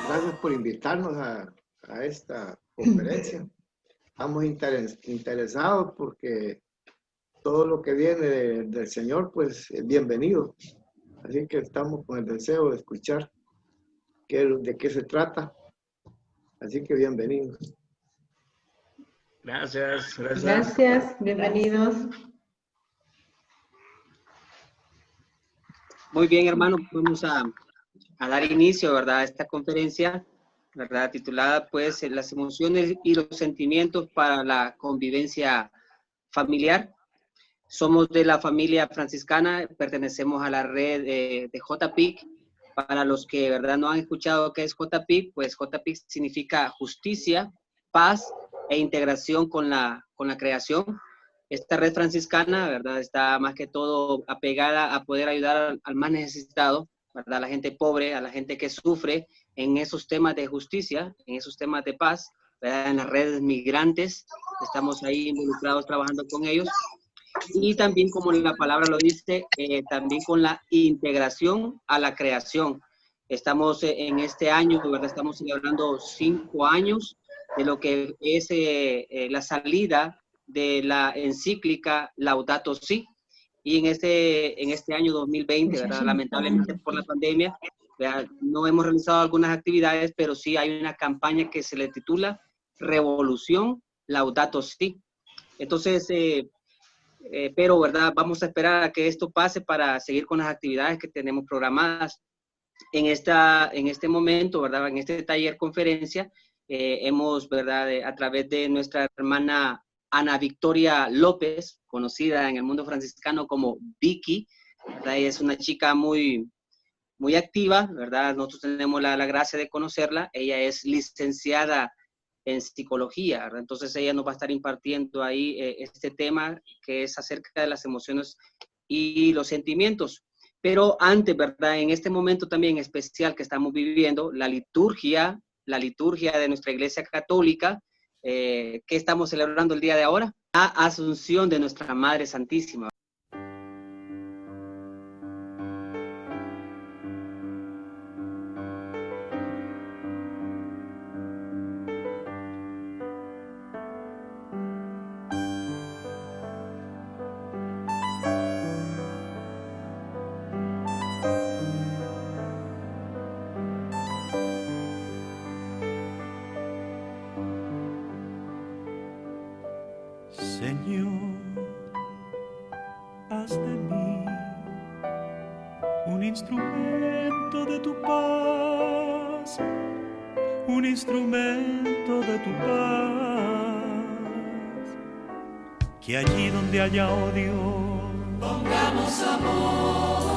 Gracias por invitarnos a esta conferencia. Estamos interesados porque todo lo que viene del Señor, pues es bienvenido. Así que estamos con el deseo de escuchar de qué se trata. Así que bienvenidos. Gracias, gracias. Gracias, bienvenidos. Muy bien, hermano, vamos a dar inicio, ¿verdad?, a esta conferencia, ¿verdad?, titulada, pues, las emociones y los sentimientos para la convivencia familiar. Somos de la familia franciscana, pertenecemos a la red de JPIC. Para los que, ¿verdad?, no han escuchado qué es JPIC, pues JPIC significa justicia, paz e integración con la creación. Esta red franciscana, ¿verdad?, está más que todo apegada a poder ayudar al más necesitado, ¿verdad?, a la gente pobre, a la gente que sufre en esos temas de justicia, en esos temas de paz, ¿verdad?, en las redes migrantes. Estamos ahí involucrados trabajando con ellos. Y también, como la palabra lo dice, también con la integración a la creación. Estamos en este año, ¿verdad?, estamos celebrando 5 años de lo que es la salida de la encíclica Laudato Si. Y en este año 2020, ¿verdad?, lamentablemente por la pandemia, ¿verdad?, no hemos realizado algunas actividades, pero sí hay una campaña que se le titula Revolución Laudato Si. Entonces, pero, ¿verdad?, vamos a esperar a que esto pase para seguir con las actividades que tenemos programadas. En este momento, ¿verdad?, en este taller conferencia, hemos, ¿verdad?, a través de nuestra hermana Ana Victoria López, conocida en el mundo franciscano como Vicky, ¿verdad?, ella es una chica muy activa, ¿verdad?, nosotros tenemos la gracia de conocerla. Ella es licenciada en psicología, ¿verdad? Entonces ella nos va a estar impartiendo ahí este tema que es acerca de las emociones y los sentimientos. Pero antes, ¿verdad?, en este momento también especial que estamos viviendo, la liturgia de nuestra Iglesia Católica, que estamos celebrando el día de ahora, la Asunción de nuestra Madre Santísima. Señor, haz de mí un instrumento de tu paz, un instrumento de tu paz. Que allí donde haya odio, pongamos amor.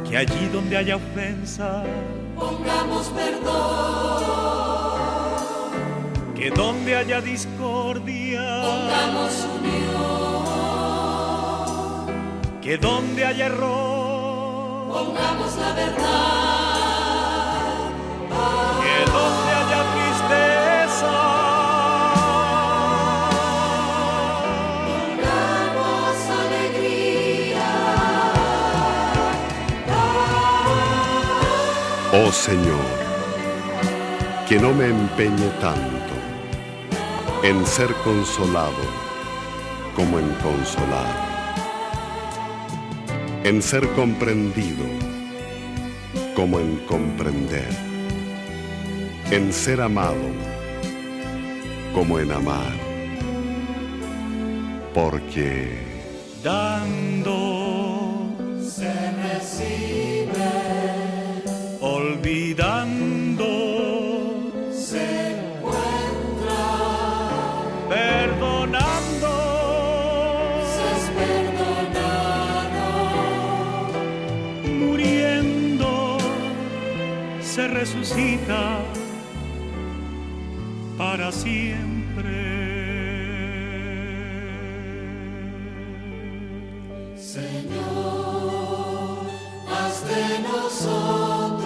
Que allí donde haya ofensa, pongamos perdón. Que donde haya discordia, pongamos unión. Que donde haya error, pongamos la verdad. Que donde haya tristeza, pongamos alegría. Oh Señor, que no me empeñe tanto en ser consolado como en consolar, en ser comprendido como en comprender, en ser amado como en amar, porque dando se recibe, olvidando se encuentra, perdonando se es perdonado, muriendo se resucita para siempre. Señor, haz de nosotros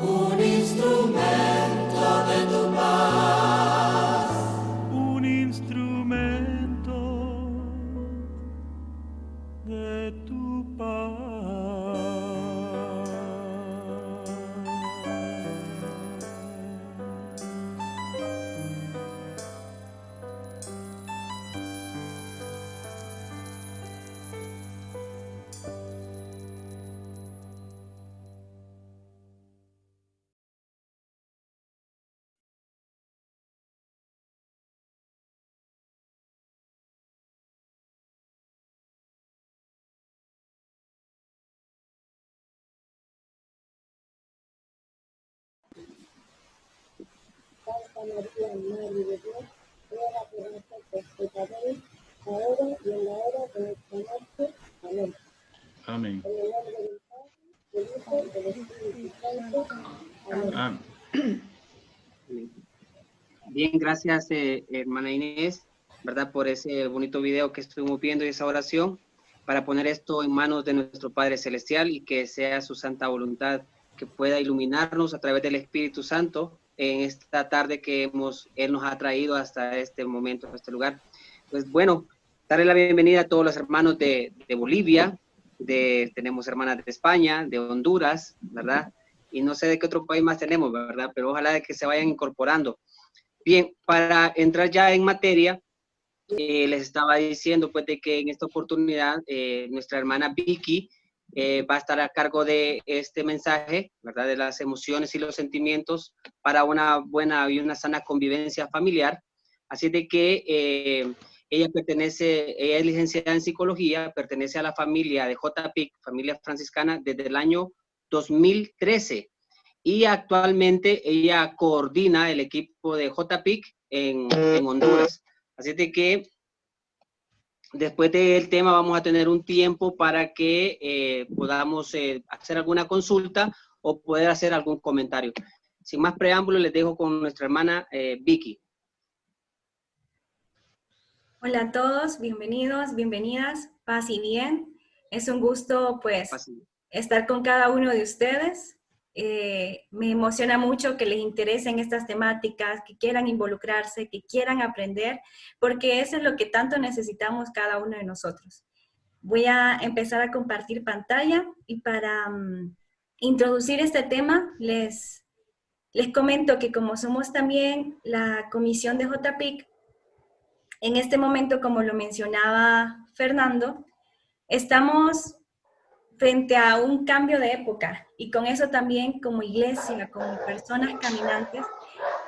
un instrumento de tu paz, Santa María, Madre de Dios, ruega por nosotros pecadores, ahora y en la hora de nuestra muerte. Amén. Amén. En el nombre del Padre, del Hijo y del Espíritu Santo. Amén. Amén. Bien, gracias, hermana Inés, ¿verdad? Por ese bonito video que estuvimos viendo y esa oración, para poner esto en manos de nuestro Padre Celestial y que sea su santa voluntad que pueda iluminarnos a través del Espíritu Santo en esta tarde que Él nos ha traído hasta este momento, a este lugar. Pues bueno, darle la bienvenida a todos los hermanos de Bolivia, tenemos hermanas de España, de Honduras, ¿verdad? Y no sé de qué otro país más tenemos, ¿verdad? Pero ojalá de que se vayan incorporando. Bien, para entrar ya en materia, les estaba diciendo pues de que en esta oportunidad nuestra hermana Vicky va a estar a cargo de este mensaje, ¿verdad? De las emociones y los sentimientos para una buena y una sana convivencia familiar. Así de que ella es licenciada en psicología, pertenece a la familia de JPIC, familia franciscana, desde el año 2013. Y actualmente ella coordina el equipo de JPIC en Honduras. Así de que después del tema vamos a tener un tiempo para que podamos hacer alguna consulta o poder hacer algún comentario. Sin más preámbulos, les dejo con nuestra hermana Vicky. Hola a todos, bienvenidos, bienvenidas, paz y bien. Es un gusto pues estar con cada uno de ustedes. Me emociona mucho que les interesen estas temáticas, que quieran involucrarse, que quieran aprender, porque eso es lo que tanto necesitamos cada uno de nosotros. Voy a empezar a compartir pantalla y para introducir este tema les comento que como somos también la comisión de JPIC, en este momento, como lo mencionaba Fernando, estamos frente a un cambio de época y con eso también como iglesia, como personas caminantes,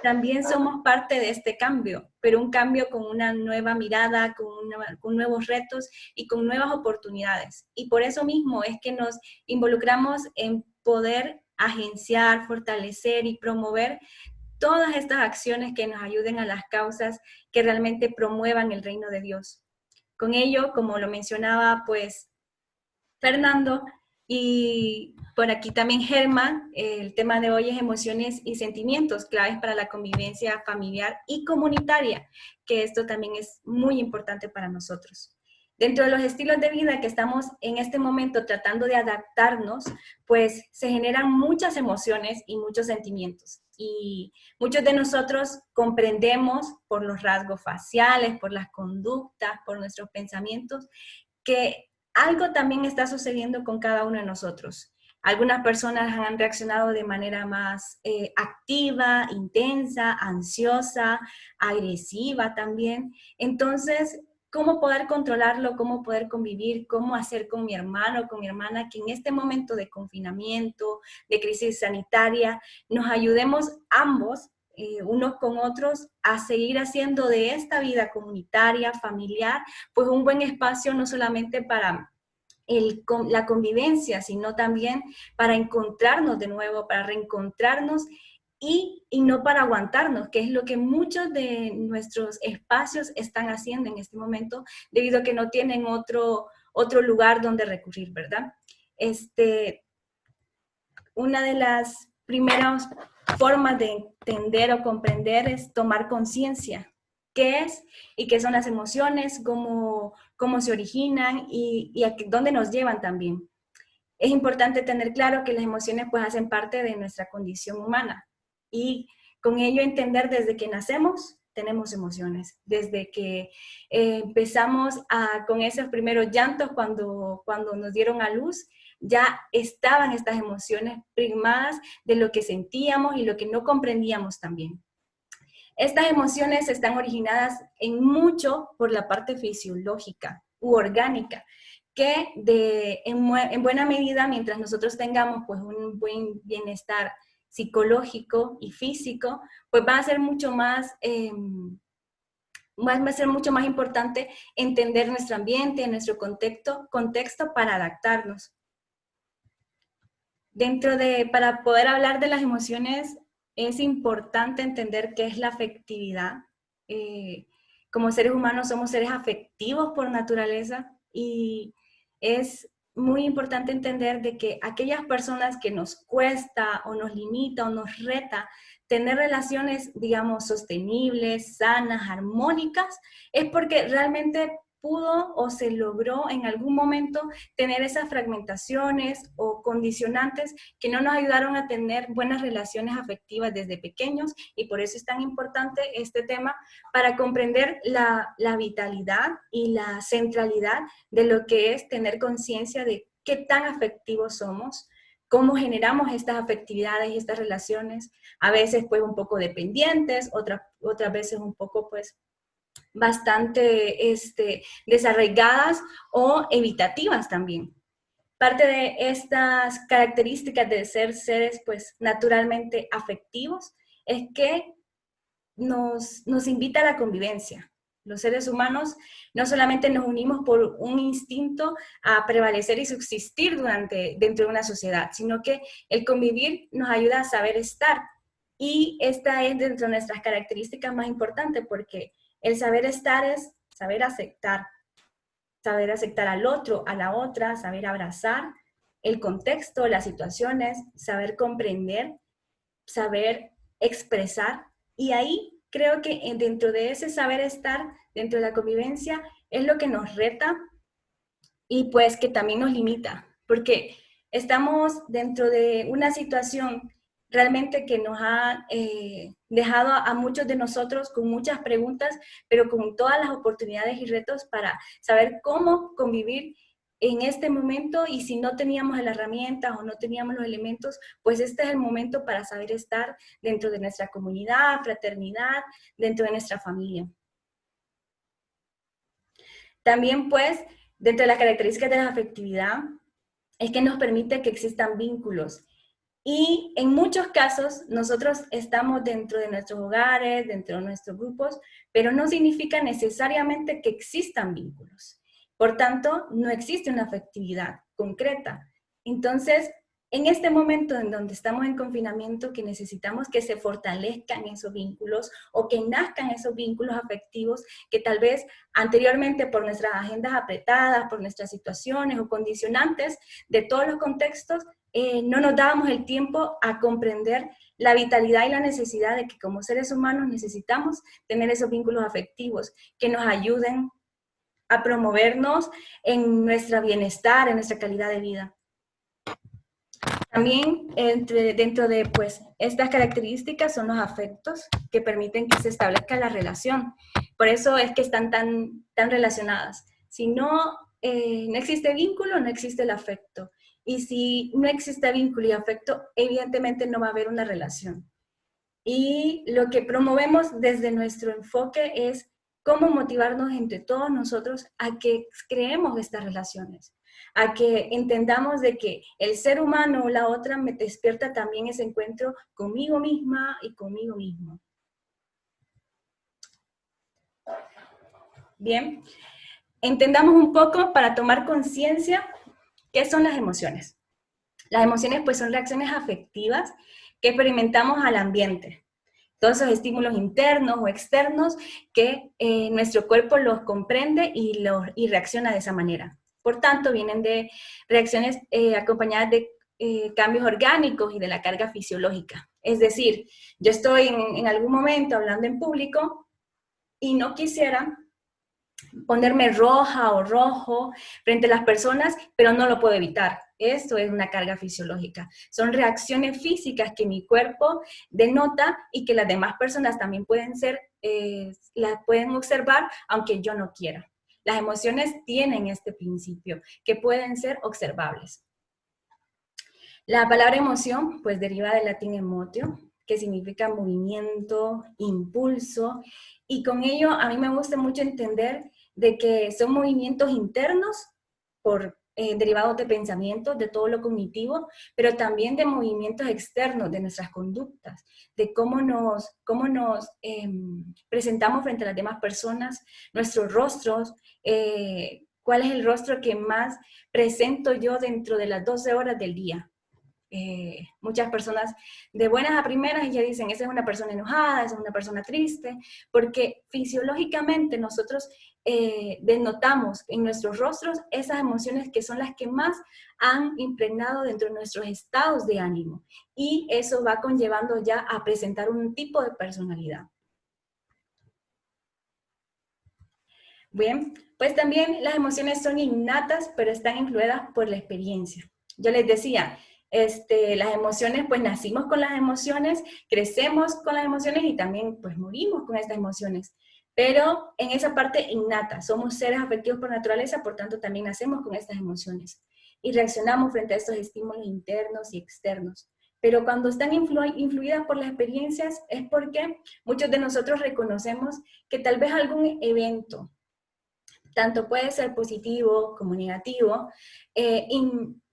también somos parte de este cambio, pero un cambio con una nueva mirada, con nuevos retos y con nuevas oportunidades. Y por eso mismo es que nos involucramos en poder agenciar, fortalecer y promover todas estas acciones que nos ayuden a las causas que realmente promuevan el reino de Dios. Con ello, como lo mencionaba pues Fernando, y por aquí también Germán, el tema de hoy es emociones y sentimientos claves para la convivencia familiar y comunitaria, que esto también es muy importante para nosotros. Dentro de los estilos de vida que estamos en este momento tratando de adaptarnos, pues se generan muchas emociones y muchos sentimientos. Y muchos de nosotros comprendemos por los rasgos faciales, por las conductas, por nuestros pensamientos, que algo también está sucediendo con cada uno de nosotros. Algunas personas han reaccionado de manera más activa, intensa, ansiosa, agresiva también. Entonces, ¿cómo poder controlarlo? ¿Cómo poder convivir? ¿Cómo hacer con mi hermano, con mi hermana, que en este momento de confinamiento, de crisis sanitaria, nos ayudemos ambos, unos con otros, a seguir haciendo de esta vida comunitaria, familiar, pues un buen espacio no solamente para la convivencia, sino también para encontrarnos de nuevo, para reencontrarnos y no para aguantarnos, que es lo que muchos de nuestros espacios están haciendo en este momento, debido a que no tienen otro lugar donde recurrir, ¿verdad? Una de las primeras formas de entender o comprender es tomar conciencia. ¿Qué es y qué son las emociones? ¿Cómo se originan y a dónde nos llevan también? Es importante tener claro que las emociones pues hacen parte de nuestra condición humana y con ello entender desde que nacemos tenemos emociones, desde que empezamos con esos primeros llantos cuando nos dieron a luz, ya estaban estas emociones primadas de lo que sentíamos y lo que no comprendíamos también. Estas emociones están originadas en mucho por la parte fisiológica u orgánica, que en buena medida, mientras nosotros tengamos pues, un buen bienestar psicológico y físico, pues va a ser mucho más, va a ser mucho más importante entender nuestro ambiente, nuestro contexto para adaptarnos. Para poder hablar de las emociones, es importante entender qué es la afectividad. Como seres humanos somos seres afectivos por naturaleza y es muy importante entender de que aquellas personas que nos cuesta o nos limita o nos reta tener relaciones, digamos, sostenibles, sanas, armónicas, es porque realmente pudo o se logró en algún momento tener esas fragmentaciones o condicionantes que no nos ayudaron a tener buenas relaciones afectivas desde pequeños, y por eso es tan importante este tema para comprender la vitalidad y la centralidad de lo que es tener conciencia de qué tan afectivos somos, cómo generamos estas afectividades y estas relaciones, a veces pues un poco dependientes, otras veces un poco pues bastante desarraigadas o evitativas también. Parte de estas características de ser seres pues naturalmente afectivos es que nos invita a la convivencia. Los seres humanos no solamente nos unimos por un instinto a prevalecer y subsistir dentro de una sociedad, sino que el convivir nos ayuda a saber estar. Y esta es dentro de nuestras características más importantes, porque el saber estar es saber aceptar al otro, a la otra, saber abrazar el contexto, las situaciones, saber comprender, saber expresar. Y ahí creo que dentro de ese saber estar, dentro de la convivencia, es lo que nos reta y pues que también nos limita, porque estamos dentro de una situación realmente que nos ha dejado a muchos de nosotros con muchas preguntas, pero con todas las oportunidades y retos para saber cómo convivir en este momento, y si no teníamos las herramientas o no teníamos los elementos, pues este es el momento para saber estar dentro de nuestra comunidad, fraternidad, dentro de nuestra familia. También pues, dentro de las características de la afectividad, es que nos permite que existan vínculos. Y en muchos casos nosotros estamos dentro de nuestros hogares, dentro de nuestros grupos, pero no significa necesariamente que existan vínculos. Por tanto, no existe una afectividad concreta. Entonces, en este momento en donde estamos en confinamiento, que necesitamos que se fortalezcan esos vínculos o que nazcan esos vínculos afectivos que tal vez anteriormente por nuestras agendas apretadas, por nuestras situaciones o condicionantes de todos los contextos, no nos dábamos el tiempo a comprender la vitalidad y la necesidad de que como seres humanos necesitamos tener esos vínculos afectivos que nos ayuden a promovernos en nuestro bienestar, en nuestra calidad de vida. También dentro de pues, estas características son los afectos que permiten que se establezca la relación. Por eso es que están tan relacionadas. Si no existe vínculo, no existe el afecto. Y si no existe vínculo y afecto, evidentemente no va a haber una relación. Y lo que promovemos desde nuestro enfoque es cómo motivarnos entre todos nosotros a que creemos estas relaciones, a que entendamos de que el ser humano o la otra me despierta también ese encuentro conmigo misma y conmigo mismo. Bien, entendamos un poco para tomar conciencia qué son las emociones. Las emociones pues son reacciones afectivas que experimentamos al ambiente. Todos esos estímulos internos o externos que nuestro cuerpo los comprende y reacciona de esa manera. Por tanto, vienen de reacciones acompañadas de cambios orgánicos y de la carga fisiológica. Es decir, yo estoy en algún momento hablando en público y no quisiera ponerme roja o rojo frente a las personas, pero no lo puedo evitar. Esto es una carga fisiológica. Son reacciones físicas que mi cuerpo denota y que las demás personas también las pueden observar, aunque yo no quiera. Las emociones tienen este principio, que pueden ser observables. La palabra emoción, pues deriva del latín emotio, que significa movimiento, impulso, y con ello a mí me gusta mucho entender de que son movimientos internos derivados de pensamientos, de todo lo cognitivo, pero también de movimientos externos, de nuestras conductas, de cómo nos presentamos frente a las demás personas, nuestros rostros, cuál es el rostro que más presento yo dentro de las 12 horas del día. muchas personas de buenas a primeras y ya dicen, esa es una persona enojada, esa es una persona triste, porque fisiológicamente nosotros denotamos en nuestros rostros esas emociones que son las que más han impregnado dentro de nuestros estados de ánimo. Y eso va conllevando ya a presentar un tipo de personalidad. Bien, pues también las emociones son innatas, pero están influidas por la experiencia. Yo les decía, las emociones, pues nacimos con las emociones, crecemos con las emociones y también pues morimos con estas emociones. Pero en esa parte innata, somos seres afectivos por naturaleza, por tanto también nacemos con estas emociones. Y reaccionamos frente a estos estímulos internos y externos. Pero cuando están influidas por las experiencias es porque muchos de nosotros reconocemos que tal vez algún evento, tanto puede ser positivo como negativo,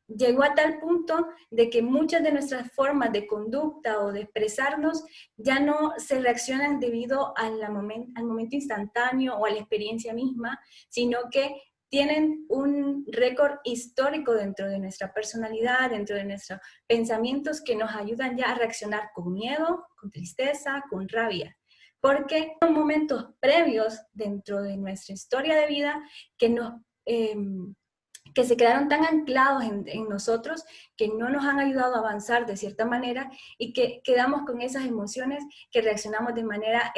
llegó a tal punto de que muchas de nuestras formas de conducta o de expresarnos ya no se reaccionan debido al momento instantáneo o a la experiencia misma, sino que tienen un récord histórico dentro de nuestra personalidad, dentro de nuestros pensamientos que nos ayudan ya a reaccionar con miedo, con tristeza, con rabia. Porque son momentos previos dentro de nuestra historia de vida que se quedaron tan anclados en nosotros que no nos han ayudado a avanzar de cierta manera y que quedamos con esas emociones que reaccionamos de manera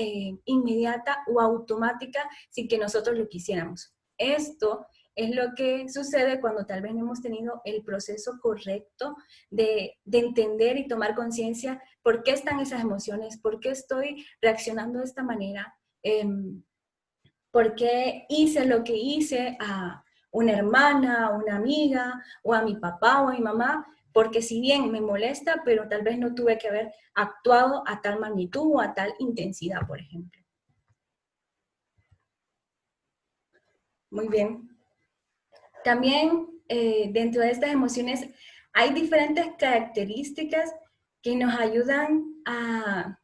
inmediata o automática sin que nosotros lo quisiéramos. Esto es lo que sucede cuando tal vez no hemos tenido el proceso correcto de entender y tomar conciencia por qué están esas emociones, por qué estoy reaccionando de esta manera, por qué hice lo que hice a una hermana, a una amiga, o a mi papá o a mi mamá, porque si bien me molesta, pero tal vez no tuve que haber actuado a tal magnitud o a tal intensidad, por ejemplo. Muy bien. También dentro de estas emociones hay diferentes características que nos ayudan a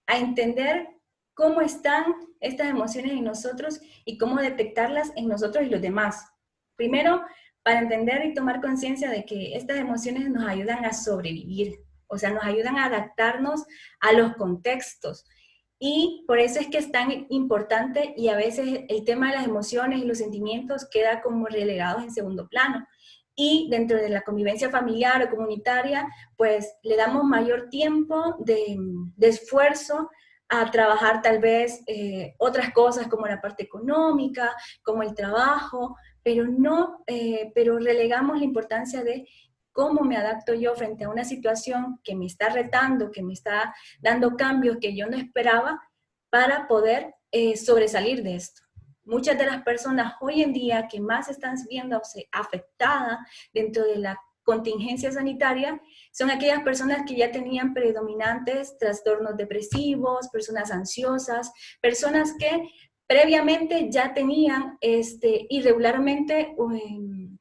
entender cómo están estas emociones en nosotros y cómo detectarlas en nosotros y los demás. Primero, para entender y tomar conciencia de que estas emociones nos ayudan a sobrevivir, o sea, nos ayudan a adaptarnos a los contextos. Y por eso es que es tan importante y a veces el tema de las emociones y los sentimientos queda como relegados en segundo plano. Y dentro de la convivencia familiar o comunitaria, pues le damos mayor tiempo de esfuerzo a trabajar tal vez otras cosas como la parte económica, como el trabajo, pero relegamos la importancia de cómo me adapto yo frente a una situación que me está retando, que me está dando cambios que yo no esperaba para poder sobresalir de esto. Muchas de las personas hoy en día que más están viéndose afectadas dentro de la contingencia sanitaria son aquellas personas que ya tenían predominantes trastornos depresivos, personas ansiosas, personas que previamente ya tenían irregularmente un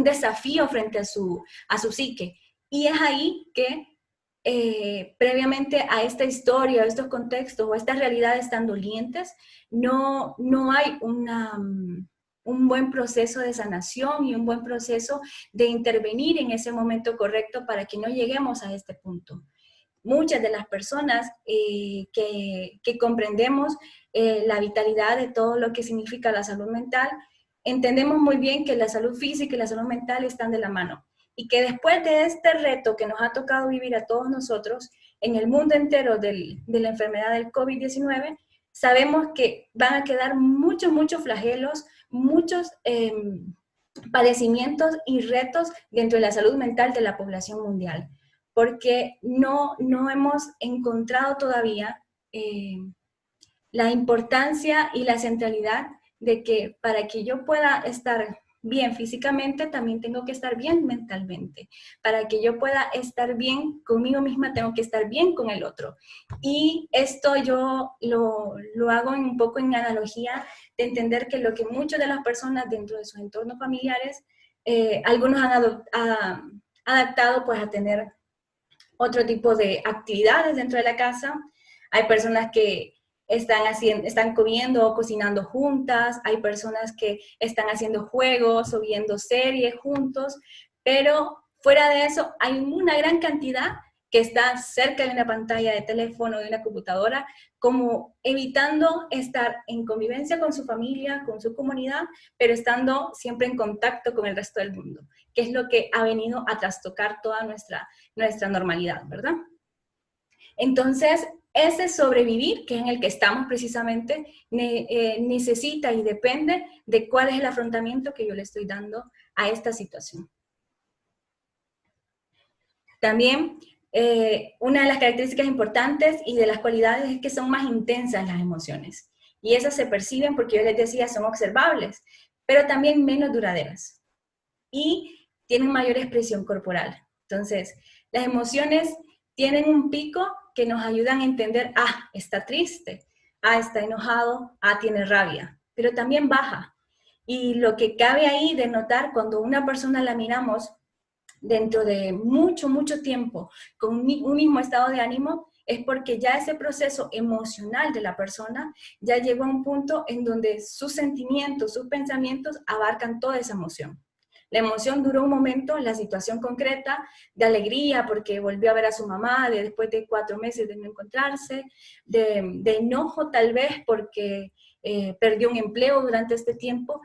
desafío frente a su psique. Y es ahí que previamente a esta historia, a estos contextos o a estas realidades tan dolientes, no hay un buen proceso de sanación y un buen proceso de intervenir en ese momento correcto para que no lleguemos a este punto. Muchas de las personas que comprendemos la vitalidad de todo lo que significa la salud mental, entendemos muy bien que la salud física y la salud mental están de la mano. Y que después de este reto que nos ha tocado vivir a todos nosotros en el mundo entero de la enfermedad del COVID-19, sabemos que van a quedar muchos flagelos, muchos padecimientos y retos dentro de la salud mental de la población mundial, porque no hemos encontrado todavía la importancia y la centralidad de que para que yo pueda estar bien físicamente, también tengo que estar bien mentalmente. Para que yo pueda estar bien conmigo misma, tengo que estar bien con el otro. Y esto yo lo hago un poco en analogía de entender que lo que muchas de las personas dentro de sus entornos familiares, algunos han adaptado pues a tener otro tipo de actividades dentro de la casa. Hay personas que están comiendo o cocinando juntas, hay personas que están haciendo juegos o viendo series juntos, pero fuera de eso hay una gran cantidad que está cerca de una pantalla de teléfono, de una computadora, como evitando estar en convivencia con su familia, con su comunidad, pero estando siempre en contacto con el resto del mundo, que es lo que ha venido a trastocar toda nuestra normalidad, ¿verdad? Entonces, ese sobrevivir, que es en el que estamos precisamente, necesita y depende de cuál es el afrontamiento que yo le estoy dando a esta situación. También, una de las características importantes y de las cualidades es que son más intensas las emociones. Y esas se perciben porque yo les decía, son observables, pero también menos duraderas. Y tienen mayor expresión corporal. Entonces, las emociones tienen un pico que nos ayudan a entender, está triste, está enojado, tiene rabia, pero también baja. Y lo que cabe ahí de notar cuando una persona la miramos dentro de mucho, mucho tiempo con un mismo estado de ánimo, es porque ya ese proceso emocional de la persona ya llegó a un punto en donde sus sentimientos, sus pensamientos abarcan toda esa emoción. La emoción duró un momento, la situación concreta de alegría porque volvió a ver a su mamá después de 4 meses de no encontrarse, de enojo tal vez porque perdió un empleo durante este tiempo.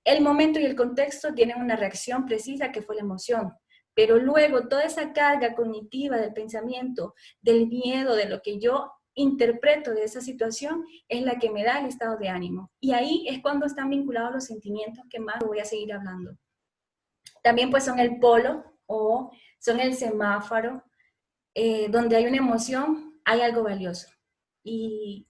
El momento y el contexto tienen una reacción precisa que fue la emoción. Pero luego toda esa carga cognitiva del pensamiento, del miedo, de lo que yo interpreto de esa situación, es la que me da el estado de ánimo. Y ahí es cuando están vinculados los sentimientos que más voy a seguir hablando. También pues son el polo o son el semáforo, donde hay una emoción, hay algo valioso. Y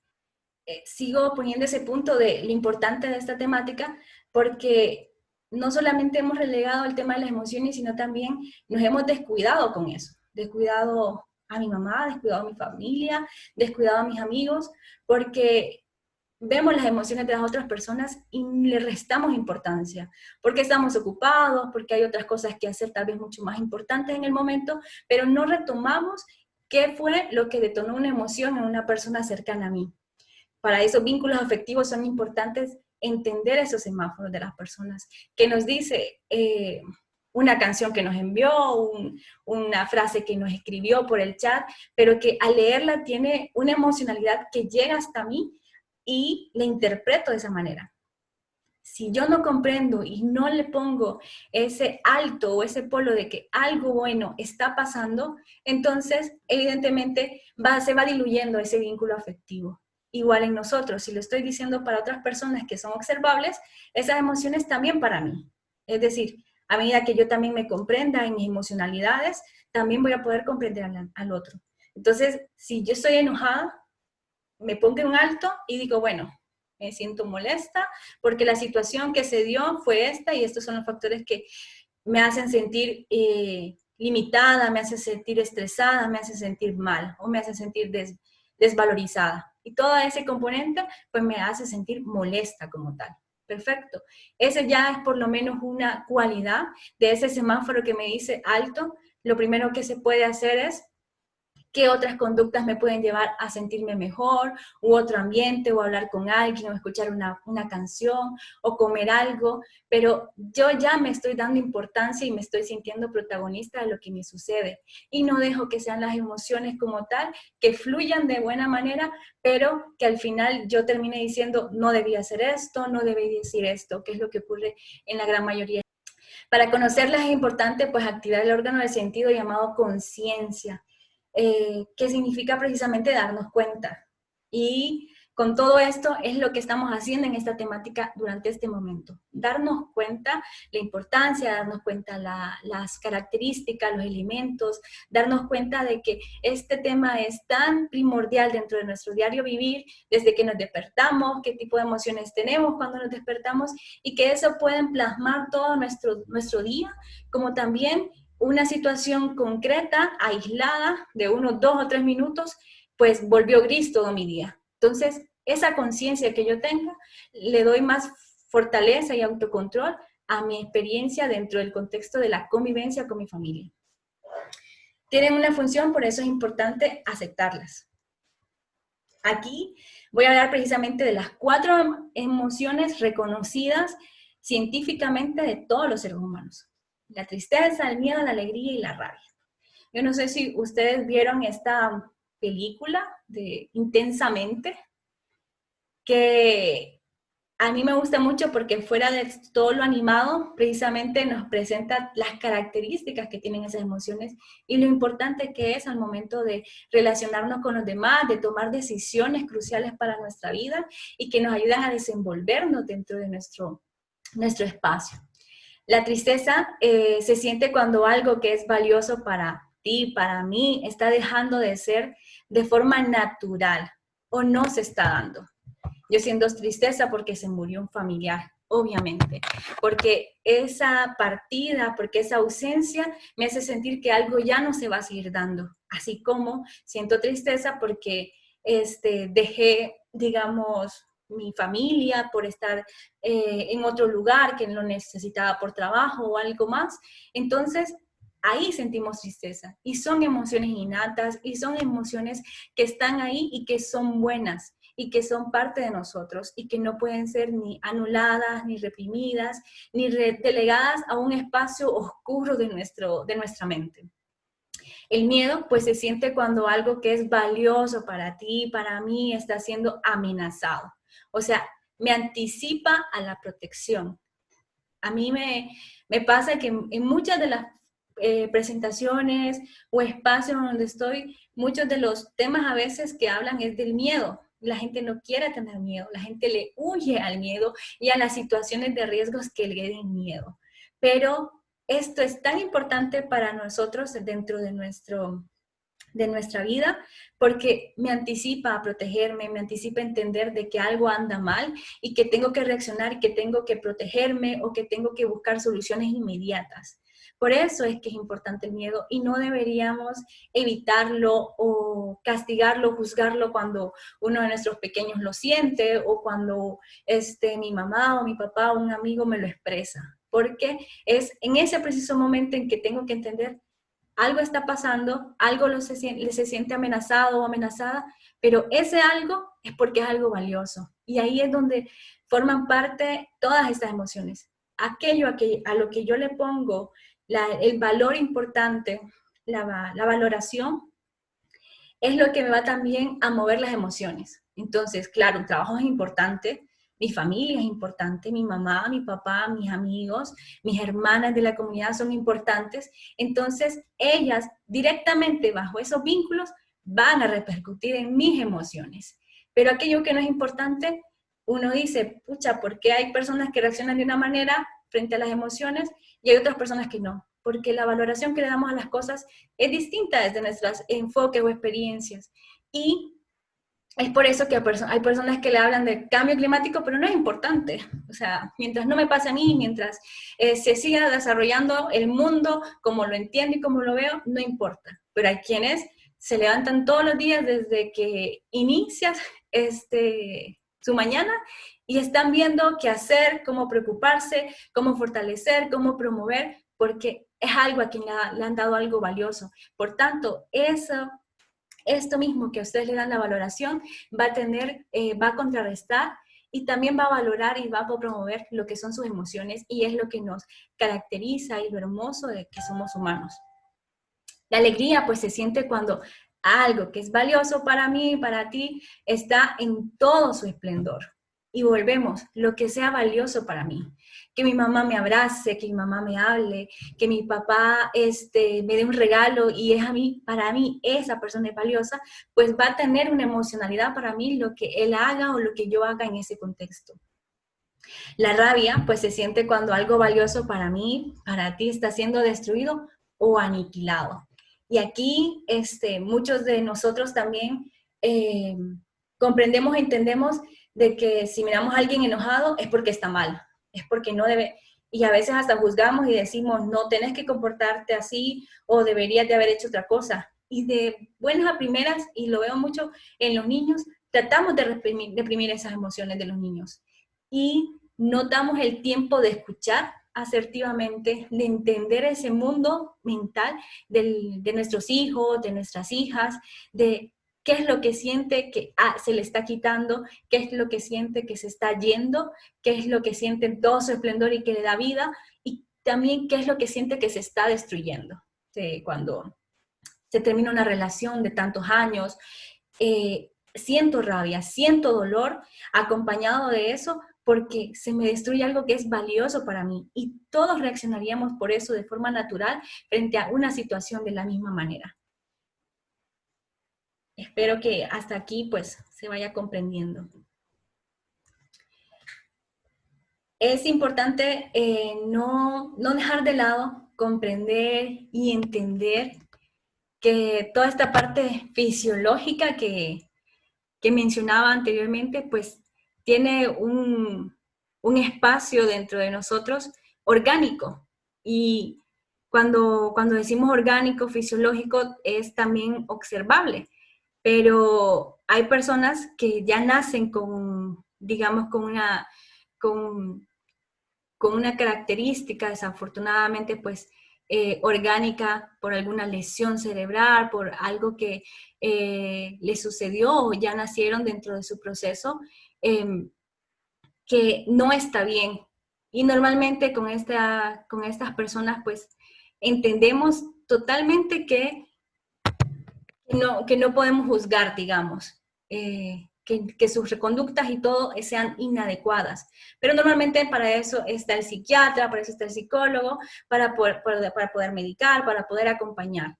sigo poniendo ese punto de lo importante de esta temática, porque no solamente hemos relegado el tema de las emociones, sino también nos hemos descuidado con eso. Descuidado a mi mamá, descuidado a mi familia, descuidado a mis amigos, porque vemos las emociones de las otras personas y le restamos importancia, porque estamos ocupados, porque hay otras cosas que hacer tal vez mucho más importantes en el momento, pero no retomamos qué fue lo que detonó una emoción en una persona cercana a mí. Para esos vínculos afectivos son importantes entender esos semáforos de las personas, que nos dice una canción que nos envió, una frase que nos escribió por el chat, pero que al leerla tiene una emocionalidad que llega hasta mí y la interpreto de esa manera. Si yo no comprendo y no le pongo ese alto o ese polo de que algo bueno está pasando, entonces evidentemente se va diluyendo ese vínculo afectivo. Igual en nosotros, si lo estoy diciendo para otras personas que son observables, esas emociones también para mí. Es decir, a medida que yo también me comprenda en mis emocionalidades, también voy a poder comprender al otro. Entonces, si yo estoy enojada, me pongo un alto y digo, bueno, me siento molesta porque la situación que se dio fue esta y estos son los factores que me hacen sentir limitada, me hacen sentir estresada, me hacen sentir mal o me hacen sentir desvalorizada. Y todo ese componente pues me hace sentir molesta como tal. Perfecto. Ese ya es por lo menos una cualidad de ese semáforo que me dice alto. Lo primero que se puede hacer es qué otras conductas me pueden llevar a sentirme mejor, u otro ambiente, o hablar con alguien, o escuchar una canción, o comer algo, pero yo ya me estoy dando importancia y me estoy sintiendo protagonista de lo que me sucede, y no dejo que sean las emociones como tal, que fluyan de buena manera, pero que al final yo termine diciendo, no debía hacer esto, no debí decir esto, que es lo que ocurre en la gran mayoría. Para conocerlas es importante pues activar el órgano del sentido llamado conciencia, que significa precisamente darnos cuenta. Y con todo esto es lo que estamos haciendo en esta temática durante este momento. Darnos cuenta la importancia, darnos cuenta las características, los elementos, darnos cuenta de que este tema es tan primordial dentro de nuestro diario vivir, desde que nos despertamos, qué tipo de emociones tenemos cuando nos despertamos, y que eso pueden plasmar todo nuestro día, como también una situación concreta, aislada, de unos 2 o 3 minutos, pues volvió gris todo mi día. Entonces, esa conciencia que yo tenga, le doy más fortaleza y autocontrol a mi experiencia dentro del contexto de la convivencia con mi familia. Tienen una función, por eso es importante aceptarlas. Aquí voy a hablar precisamente de las 4 emociones reconocidas científicamente de todos los seres humanos. la tristeza, el miedo, la alegría y la rabia. Yo no sé si ustedes vieron esta película de Intensamente, que a mí me gusta mucho porque fuera de todo lo animado, precisamente nos presenta las características que tienen esas emociones y lo importante que es al momento de relacionarnos con los demás, de tomar decisiones cruciales para nuestra vida y que nos ayudan a desenvolvernos dentro de nuestro espacio. La tristeza se siente cuando algo que es valioso para ti, para mí, está dejando de ser de forma natural o no se está dando. Yo siento tristeza porque se murió un familiar, obviamente, porque esa partida, porque esa ausencia me hace sentir que algo ya no se va a seguir dando. Así como siento tristeza porque dejé, digamos, mi familia por estar en otro lugar que lo necesitaba por trabajo o algo más. Entonces, ahí sentimos tristeza y son emociones innatas y son emociones que están ahí y que son buenas y que son parte de nosotros y que no pueden ser ni anuladas, ni reprimidas, ni delegadas a un espacio oscuro de nuestra mente. El miedo, pues, se siente cuando algo que es valioso para ti, para mí, está siendo amenazado. O sea, me anticipa a la protección. A mí me pasa que en muchas de las presentaciones o espacios donde estoy, muchos de los temas a veces que hablan es del miedo. La gente no quiere tener miedo, la gente le huye al miedo y a las situaciones de riesgos que le den miedo. Pero esto es tan importante para nosotros dentro de nuestra vida, porque me anticipa a protegerme, me anticipa a entender de que algo anda mal y que tengo que reaccionar, que tengo que protegerme o que tengo que buscar soluciones inmediatas. Por eso es que es importante el miedo y no deberíamos evitarlo o castigarlo, juzgarlo cuando uno de nuestros pequeños lo siente o cuando mi mamá o mi papá o un amigo me lo expresa. Porque es en ese preciso momento en que tengo que entender algo está pasando, algo se siente amenazado o amenazada, pero ese algo es porque es algo valioso. Y ahí es donde forman parte todas estas emociones. Aquello a lo que yo le pongo el valor importante, la valoración, es lo que me va también a mover las emociones. Entonces, claro, un trabajo es importante, mi familia es importante, mi mamá, mi papá, mis amigos, mis hermanas de la comunidad son importantes. Entonces, ellas directamente bajo esos vínculos van a repercutir en mis emociones. Pero aquello que no es importante, uno dice, pucha, ¿por qué hay personas que reaccionan de una manera frente a las emociones y hay otras personas que no? Porque la valoración que le damos a las cosas es distinta desde nuestros enfoques o experiencias. Y es por eso que hay personas que le hablan de cambio climático, pero no es importante. O sea, mientras no me pase a mí, mientras se siga desarrollando el mundo como lo entiendo y como lo veo, no importa. Pero hay quienes se levantan todos los días desde que inicias su mañana y están viendo qué hacer, cómo preocuparse, cómo fortalecer, cómo promover, porque es algo a quien le han dado algo valioso. Por tanto, esto mismo que a ustedes le dan la valoración va a contrarrestar y también va a valorar y va a promover lo que son sus emociones y es lo que nos caracteriza y lo hermoso de que somos humanos. La alegría pues se siente cuando algo que es valioso para mí y para ti está en todo su esplendor. Y volvemos, lo que sea valioso para mí. Que mi mamá me abrace, que mi mamá me hable, que mi papá me dé un regalo y para mí esa persona es valiosa, pues va a tener una emocionalidad para mí lo que él haga o lo que yo haga en ese contexto. La rabia pues se siente cuando algo valioso para mí, para ti está siendo destruido o aniquilado. Y aquí muchos de nosotros también comprendemos, entendemos de que si miramos a alguien enojado es porque está mal, es porque no debe, y a veces hasta juzgamos y decimos, no, tenés que comportarte así, o deberías de haber hecho otra cosa. Y de buenas a primeras, y lo veo mucho en los niños, tratamos de reprimir esas emociones de los niños. Y no damos el tiempo de escuchar asertivamente, de entender ese mundo mental de nuestros hijos, de nuestras hijas, de qué es lo que siente que se le está quitando, qué es lo que siente que se está yendo, qué es lo que siente en todo su esplendor y que le da vida, y también qué es lo que siente que se está destruyendo. Cuando se termina una relación de tantos años, siento rabia, siento dolor acompañado de eso porque se me destruye algo que es valioso para mí y todos reaccionaríamos por eso de forma natural frente a una situación de la misma manera. Espero que hasta aquí pues se vaya comprendiendo. Es importante no dejar de lado, comprender y entender que toda esta parte fisiológica que mencionaba anteriormente, pues tiene un espacio dentro de nosotros orgánico. Y cuando decimos orgánico, fisiológico, es también observable. Pero hay personas que ya nacen con, digamos, con una característica, desafortunadamente, pues, orgánica por alguna lesión cerebral, por algo que le sucedió o ya nacieron dentro de su proceso, que no está bien. Y normalmente con estas personas, pues, entendemos totalmente que no podemos juzgar, digamos, que sus conductas y todo sean inadecuadas. Pero normalmente para eso está el psiquiatra, para eso está el psicólogo, para poder medicar, para poder acompañar.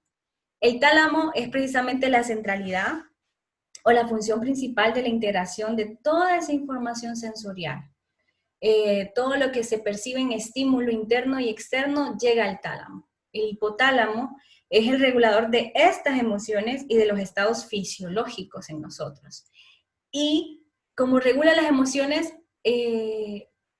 El tálamo es precisamente la centralidad o la función principal de la integración de toda esa información sensorial. Todo lo que se percibe en estímulo interno y externo llega al tálamo. El hipotálamo es el regulador de estas emociones y de los estados fisiológicos en nosotros. Y como regula las emociones,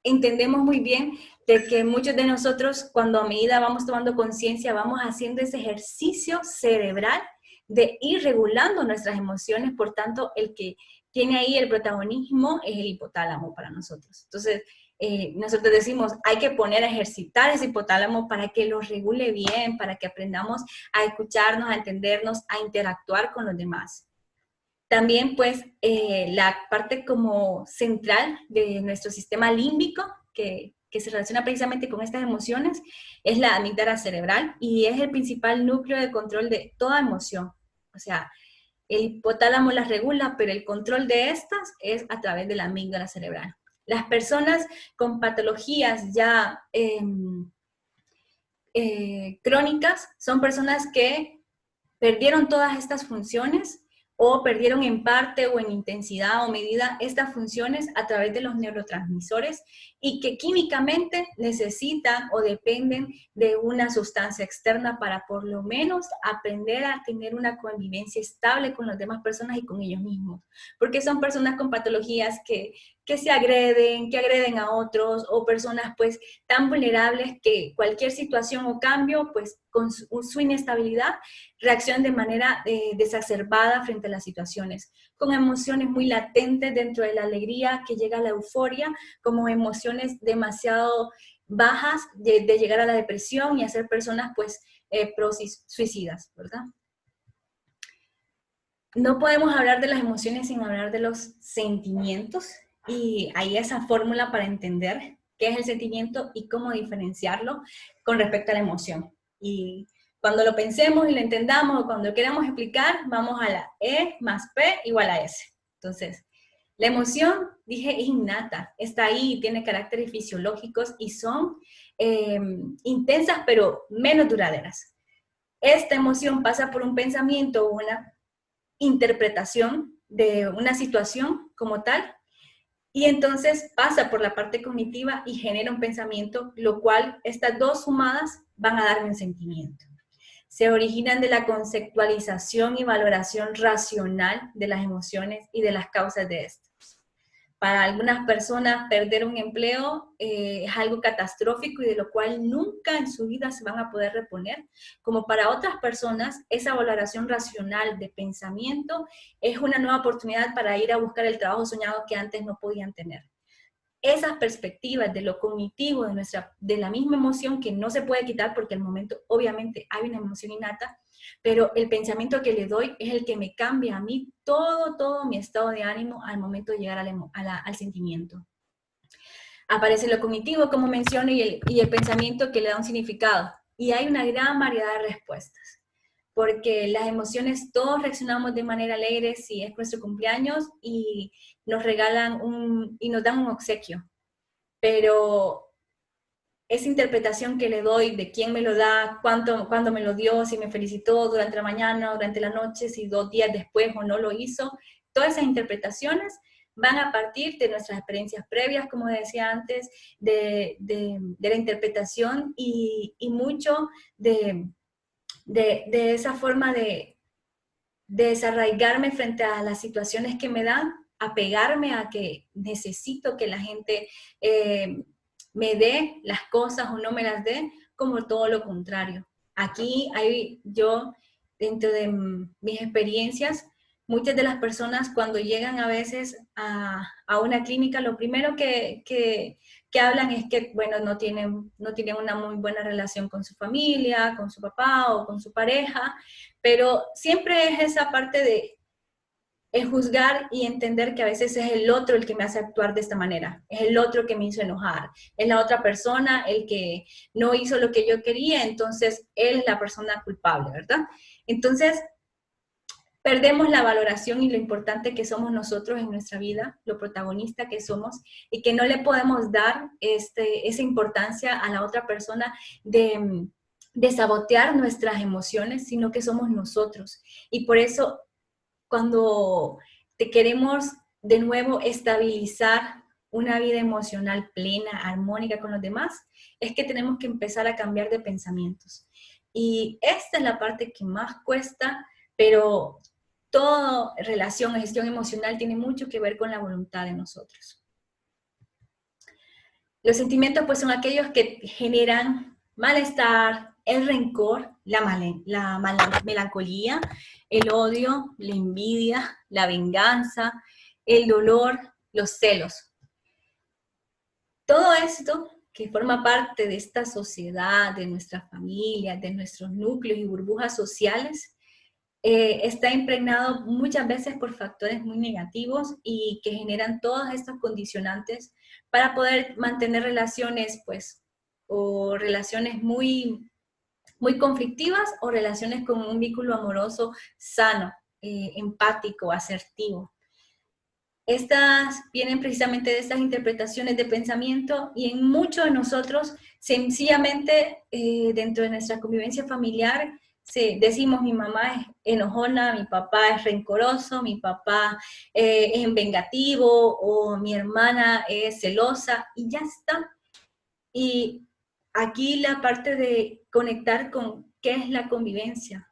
entendemos muy bien de que muchos de nosotros, cuando a medida vamos tomando conciencia, vamos haciendo ese ejercicio cerebral de ir regulando nuestras emociones. Por tanto, el que tiene ahí el protagonismo es el hipotálamo para nosotros. Entonces, nosotros decimos, hay que poner a ejercitar ese hipotálamo para que lo regule bien, para que aprendamos a escucharnos, a entendernos, a interactuar con los demás. También, pues, la parte como central de nuestro sistema límbico, que se relaciona precisamente con estas emociones, es la amígdala cerebral y es el principal núcleo de control de toda emoción. O sea, el hipotálamo las regula, pero el control de estas es a través de la amígdala cerebral. Las personas con patologías ya crónicas son personas que perdieron todas estas funciones o perdieron en parte o en intensidad o medida estas funciones a través de los neurotransmisores y que químicamente necesitan o dependen de una sustancia externa para por lo menos aprender a tener una convivencia estable con las demás personas y con ellos mismos. Porque son personas con patologías que se agreden, que agreden a otros, o personas pues tan vulnerables que cualquier situación o cambio, pues con su inestabilidad, reaccionan de manera desacerbada frente a las situaciones, con emociones muy latentes dentro de la alegría que llega a la euforia, como emociones demasiado bajas de llegar a la depresión y hacer personas pues suicidas, ¿verdad? No podemos hablar de las emociones sin hablar de los sentimientos. Y hay esa fórmula para entender qué es el sentimiento y cómo diferenciarlo con respecto a la emoción. Y cuando lo pensemos y lo entendamos, o cuando lo queramos explicar, vamos a la E más P igual a S. Entonces, la emoción, dije, es innata, está ahí, tiene caracteres fisiológicos y son intensas, pero menos duraderas. Esta emoción pasa por un pensamiento o una interpretación de una situación como tal, y entonces pasa por la parte cognitiva y genera un pensamiento, lo cual estas dos sumadas van a dar un sentimiento. Se originan de la conceptualización y valoración racional de las emociones y de las causas de estas. Para algunas personas perder un empleo es algo catastrófico y de lo cual nunca en su vida se van a poder reponer, como para otras personas esa valoración racional de pensamiento es una nueva oportunidad para ir a buscar el trabajo soñado que antes no podían tener. Esas perspectivas de lo cognitivo, de la misma emoción que no se puede quitar porque al momento obviamente hay una emoción innata, pero el pensamiento que le doy es el que me cambia a mí todo mi estado de ánimo al momento de llegar al sentimiento. Aparece lo cognitivo, como menciono, y el pensamiento que le da un significado. Y hay una gran variedad de respuestas, porque las emociones, todos reaccionamos de manera alegre si es nuestro cumpleaños y nos regalan y nos dan un obsequio. Pero esa interpretación que le doy de quién me lo da, cuándo me lo dio, si me felicitó durante la mañana, durante la noche, si 2 días después o no lo hizo, todas esas interpretaciones van a partir de nuestras experiencias previas, como decía antes, de la interpretación y mucho de esa forma de desarraigarme frente a las situaciones que me dan, apegarme a que necesito que la gente me dé las cosas o no me las dé, como todo lo contrario. Aquí yo, dentro de mis experiencias, muchas de las personas cuando llegan a veces a una clínica, lo primero que hablan es que, bueno, no tienen una muy buena relación con su familia, con su papá o con su pareja, pero siempre es esa parte de juzgar y entender que a veces es el otro el que me hace actuar de esta manera, es el otro que me hizo enojar, es la otra persona el que no hizo lo que yo quería, entonces él es la persona culpable, ¿verdad? Entonces, perdemos la valoración y lo importante que somos nosotros en nuestra vida, lo protagonista que somos, y que no le podemos dar esa importancia a la otra persona de sabotear nuestras emociones, sino que somos nosotros. Y por eso, cuando te queremos de nuevo estabilizar una vida emocional plena, armónica con los demás, es que tenemos que empezar a cambiar de pensamientos. Y esta es la parte que más cuesta, pero toda relación, gestión emocional tiene mucho que ver con la voluntad de nosotros. Los sentimientos pues son aquellos que generan malestar, el rencor, la melancolía, el odio, la envidia, la venganza, el dolor, los celos. Todo esto que forma parte de esta sociedad, de nuestra familia, de nuestros núcleos y burbujas sociales, está impregnado muchas veces por factores muy negativos y que generan todos estos condicionantes para poder mantener relaciones, pues, o relaciones muy conflictivas o relaciones con un vínculo amoroso sano, empático, asertivo. Estas vienen precisamente de estas interpretaciones de pensamiento y en muchos de nosotros, sencillamente, dentro de nuestra convivencia familiar, decimos mi mamá es enojona, mi papá es rencoroso, mi papá es vengativo o mi hermana es celosa y ya está. Y aquí la parte de conectar con qué es la convivencia.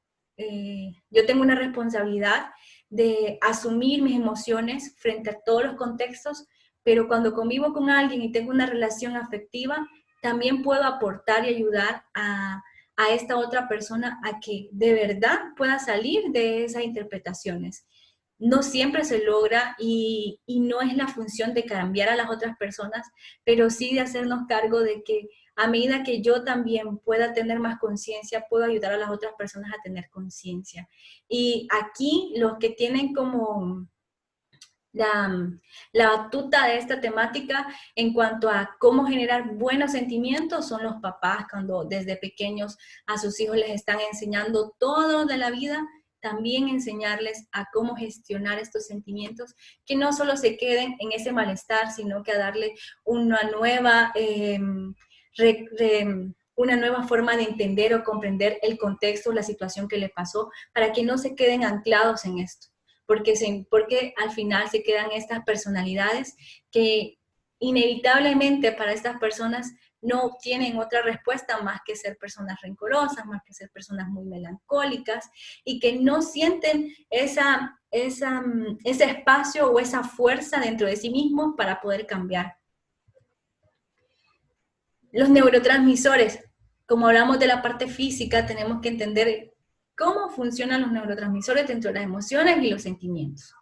Yo tengo una responsabilidad de asumir mis emociones frente a todos los contextos, pero cuando convivo con alguien y tengo una relación afectiva, también puedo aportar y ayudar a esta otra persona a que de verdad pueda salir de esas interpretaciones. No siempre se logra y no es la función de cambiar a las otras personas, pero sí de hacernos cargo de que a medida que yo también pueda tener más conciencia, puedo ayudar a las otras personas a tener conciencia. Y aquí los que tienen como la batuta de esta temática en cuanto a cómo generar buenos sentimientos son los papás, cuando desde pequeños a sus hijos les están enseñando todo de la vida, también enseñarles a cómo gestionar estos sentimientos, que no solo se queden en ese malestar, sino que a darle una nueva forma de entender o comprender el contexto, la situación que le pasó, para que no se queden anclados en esto. Porque al final se quedan estas personalidades que inevitablemente para estas personas no obtienen otra respuesta más que ser personas rencorosas, más que ser personas muy melancólicas y que no sienten ese espacio o esa fuerza dentro de sí mismos para poder cambiar. Los neurotransmisores, como hablamos de la parte física, tenemos que entender cómo funcionan los neurotransmisores dentro de las emociones y los sentimientos.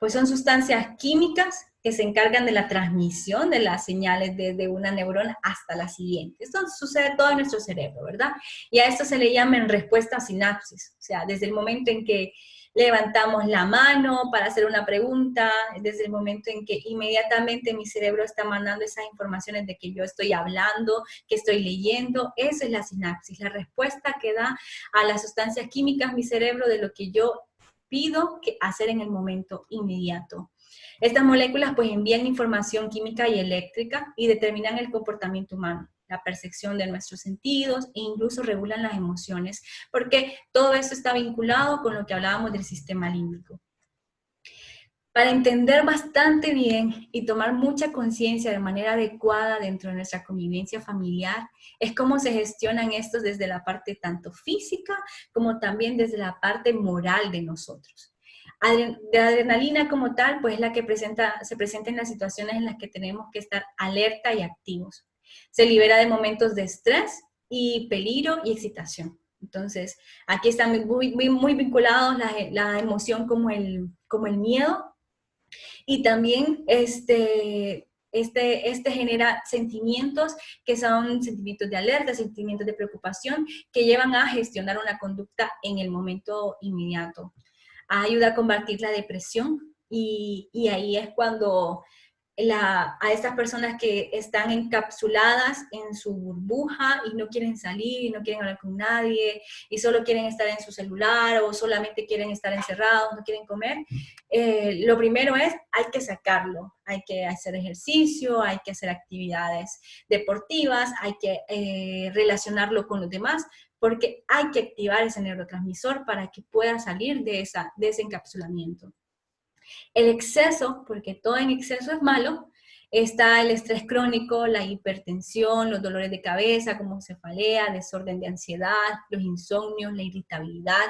Pues son sustancias químicas que se encargan de la transmisión de las señales desde una neurona hasta la siguiente. Esto sucede todo en nuestro cerebro, ¿verdad? Y a esto se le llama en respuesta a sinapsis. O sea, desde el momento en que levantamos la mano para hacer una pregunta, desde el momento en que inmediatamente mi cerebro está mandando esas informaciones de que yo estoy hablando, que estoy leyendo. Eso es la sinapsis, la respuesta que da a las sustancias químicas mi cerebro de lo que yo pido que hacer en el momento inmediato. Estas moléculas pues envían información química y eléctrica y determinan el comportamiento humano, la percepción de nuestros sentidos e incluso regulan las emociones, porque todo esto está vinculado con lo que hablábamos del sistema límbico. Para entender bastante bien y tomar mucha conciencia de manera adecuada dentro de nuestra convivencia familiar, es cómo se gestionan estos desde la parte tanto física como también desde la parte moral de nosotros. De adrenalina como tal, pues es la que se presenta en las situaciones en las que tenemos que estar alerta y activos. Se libera de momentos de estrés y peligro y excitación. Entonces, aquí están muy vinculados la emoción como el miedo. Y también este genera sentimientos que son sentimientos de alerta, sentimientos de preocupación, que llevan a gestionar una conducta en el momento inmediato. Ayuda a combatir la depresión y ahí es cuando a estas personas que están encapsuladas en su burbuja y no quieren salir, y no quieren hablar con nadie, y solo quieren estar en su celular, o solamente quieren estar encerrados, no quieren comer, lo primero es, hay que sacarlo, hay que hacer ejercicio, hay que hacer actividades deportivas, hay que relacionarlo con los demás, porque hay que activar ese neurotransmisor para que pueda salir de ese encapsulamiento. El exceso, porque todo en exceso es malo, está el estrés crónico, la hipertensión, los dolores de cabeza como cefalea, desorden de ansiedad, los insomnios, la irritabilidad.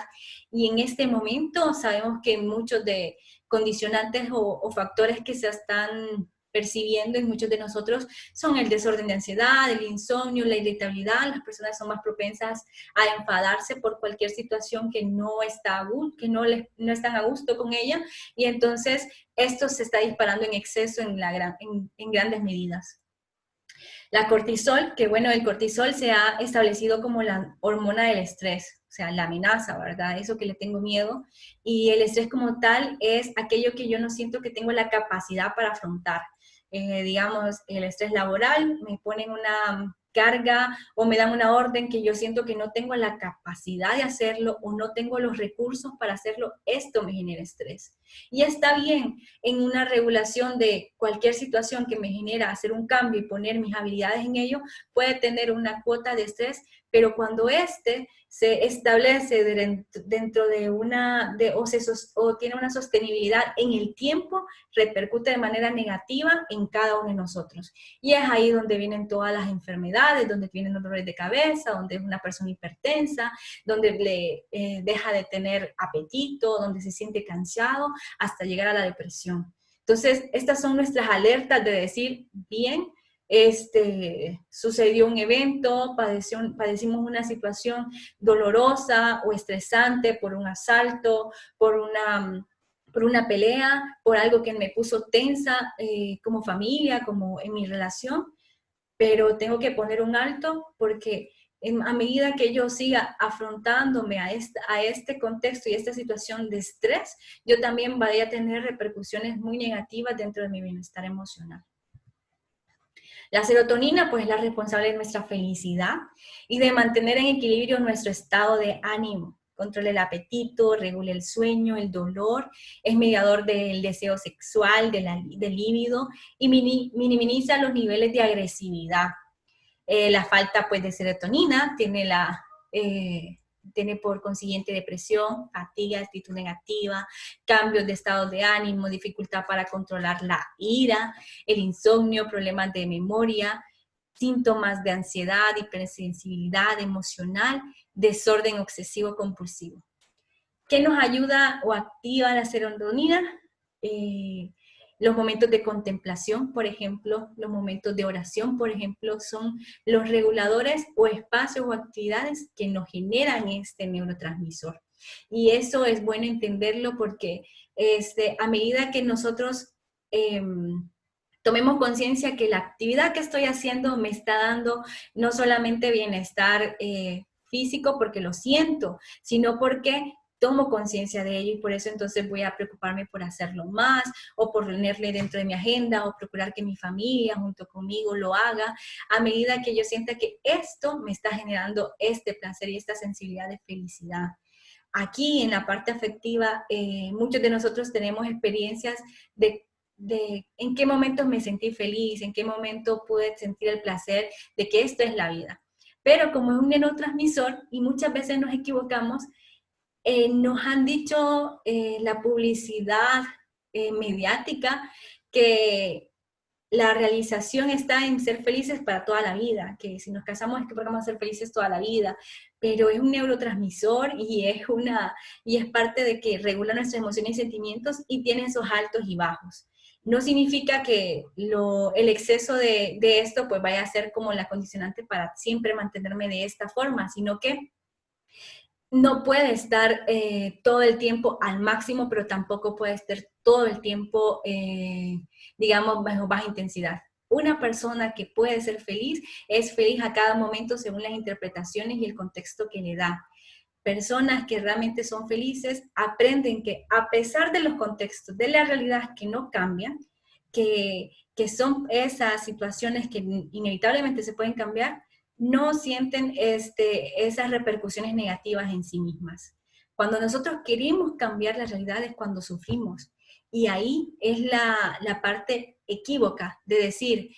Y en este momento sabemos que muchos de condicionantes o factores que se están percibiendo en muchos de nosotros son el desorden de ansiedad, el insomnio, la irritabilidad. Las personas son más propensas a enfadarse por cualquier situación que no están a gusto con ella, y entonces esto se está disparando en exceso en grandes medidas. La cortisol, que bueno, el cortisol se ha establecido como la hormona del estrés, o sea, la amenaza, ¿verdad? Eso que le tengo miedo. Y el estrés como tal es aquello que yo no siento que tengo la capacidad para afrontar. Digamos, el estrés laboral, me ponen una carga o me dan una orden que yo siento que no tengo la capacidad de hacerlo o no tengo los recursos para hacerlo, esto me genera estrés. Y está bien, en una regulación de cualquier situación que me genera hacer un cambio y poner mis habilidades en ello, puede tener una cuota de estrés, pero cuando se establece dentro de o tiene una sostenibilidad en el tiempo, repercute de manera negativa en cada uno de nosotros. Y es ahí donde vienen todas las enfermedades, donde vienen los dolores de cabeza, donde es una persona hipertensa, donde deja de tener apetito, donde se siente cansado, hasta llegar a la depresión. Entonces, estas son nuestras alertas de decir, bien, sucedió un evento, padecimos una situación dolorosa o estresante por un asalto, por una pelea, por algo que me puso tensa como familia, como en mi relación, pero tengo que poner un alto porque a medida que yo siga afrontándome a este contexto y esta situación de estrés, yo también voy a tener repercusiones muy negativas dentro de mi bienestar emocional. La serotonina, pues, es la responsable de nuestra felicidad y de mantener en equilibrio nuestro estado de ánimo. Controla el apetito, regula el sueño, el dolor, es mediador del deseo sexual, del líbido y minimiza los niveles de agresividad. La falta, pues, de serotonina tiene por consiguiente depresión, fatiga, actitud negativa, cambios de estado de ánimo, dificultad para controlar la ira, el insomnio, problemas de memoria, síntomas de ansiedad, hipersensibilidad emocional, desorden obsesivo compulsivo. ¿Qué nos ayuda o activa la serotonina? Los momentos de contemplación, por ejemplo, los momentos de oración, por ejemplo, son los reguladores o espacios o actividades que nos generan este neurotransmisor. Y eso es bueno entenderlo porque a medida que nosotros tomemos conciencia que la actividad que estoy haciendo me está dando no solamente bienestar físico porque lo siento, sino porque tomo conciencia de ello y por eso entonces voy a preocuparme por hacerlo más o por tenerle dentro de mi agenda o procurar que mi familia junto conmigo lo haga a medida que yo sienta que esto me está generando este placer y esta sensibilidad de felicidad. Aquí en la parte afectiva, muchos de nosotros tenemos experiencias de en qué momentos me sentí feliz, en qué momento pude sentir el placer de que esto es la vida. Pero como es un neurotransmisor y muchas veces nos equivocamos, nos han dicho la publicidad mediática que la realización está en ser felices para toda la vida, que si nos casamos es que vamos a ser felices toda la vida, pero es un neurotransmisor y es parte de que regula nuestras emociones y sentimientos y tiene esos altos y bajos. No significa que el exceso de esto pues vaya a ser como la condicionante para siempre mantenerme de esta forma, sino que no puede estar todo el tiempo al máximo, pero tampoco puede estar todo el tiempo, digamos, bajo baja intensidad. Una persona que puede ser feliz es feliz a cada momento según las interpretaciones y el contexto que le da. Personas que realmente son felices aprenden que a pesar de los contextos, de la realidad que no cambian, que son esas situaciones que inevitablemente se pueden cambiar, no sienten esas repercusiones negativas en sí mismas. Cuando nosotros queremos cambiar la realidad es cuando sufrimos. Y ahí es la parte equívoca de decir,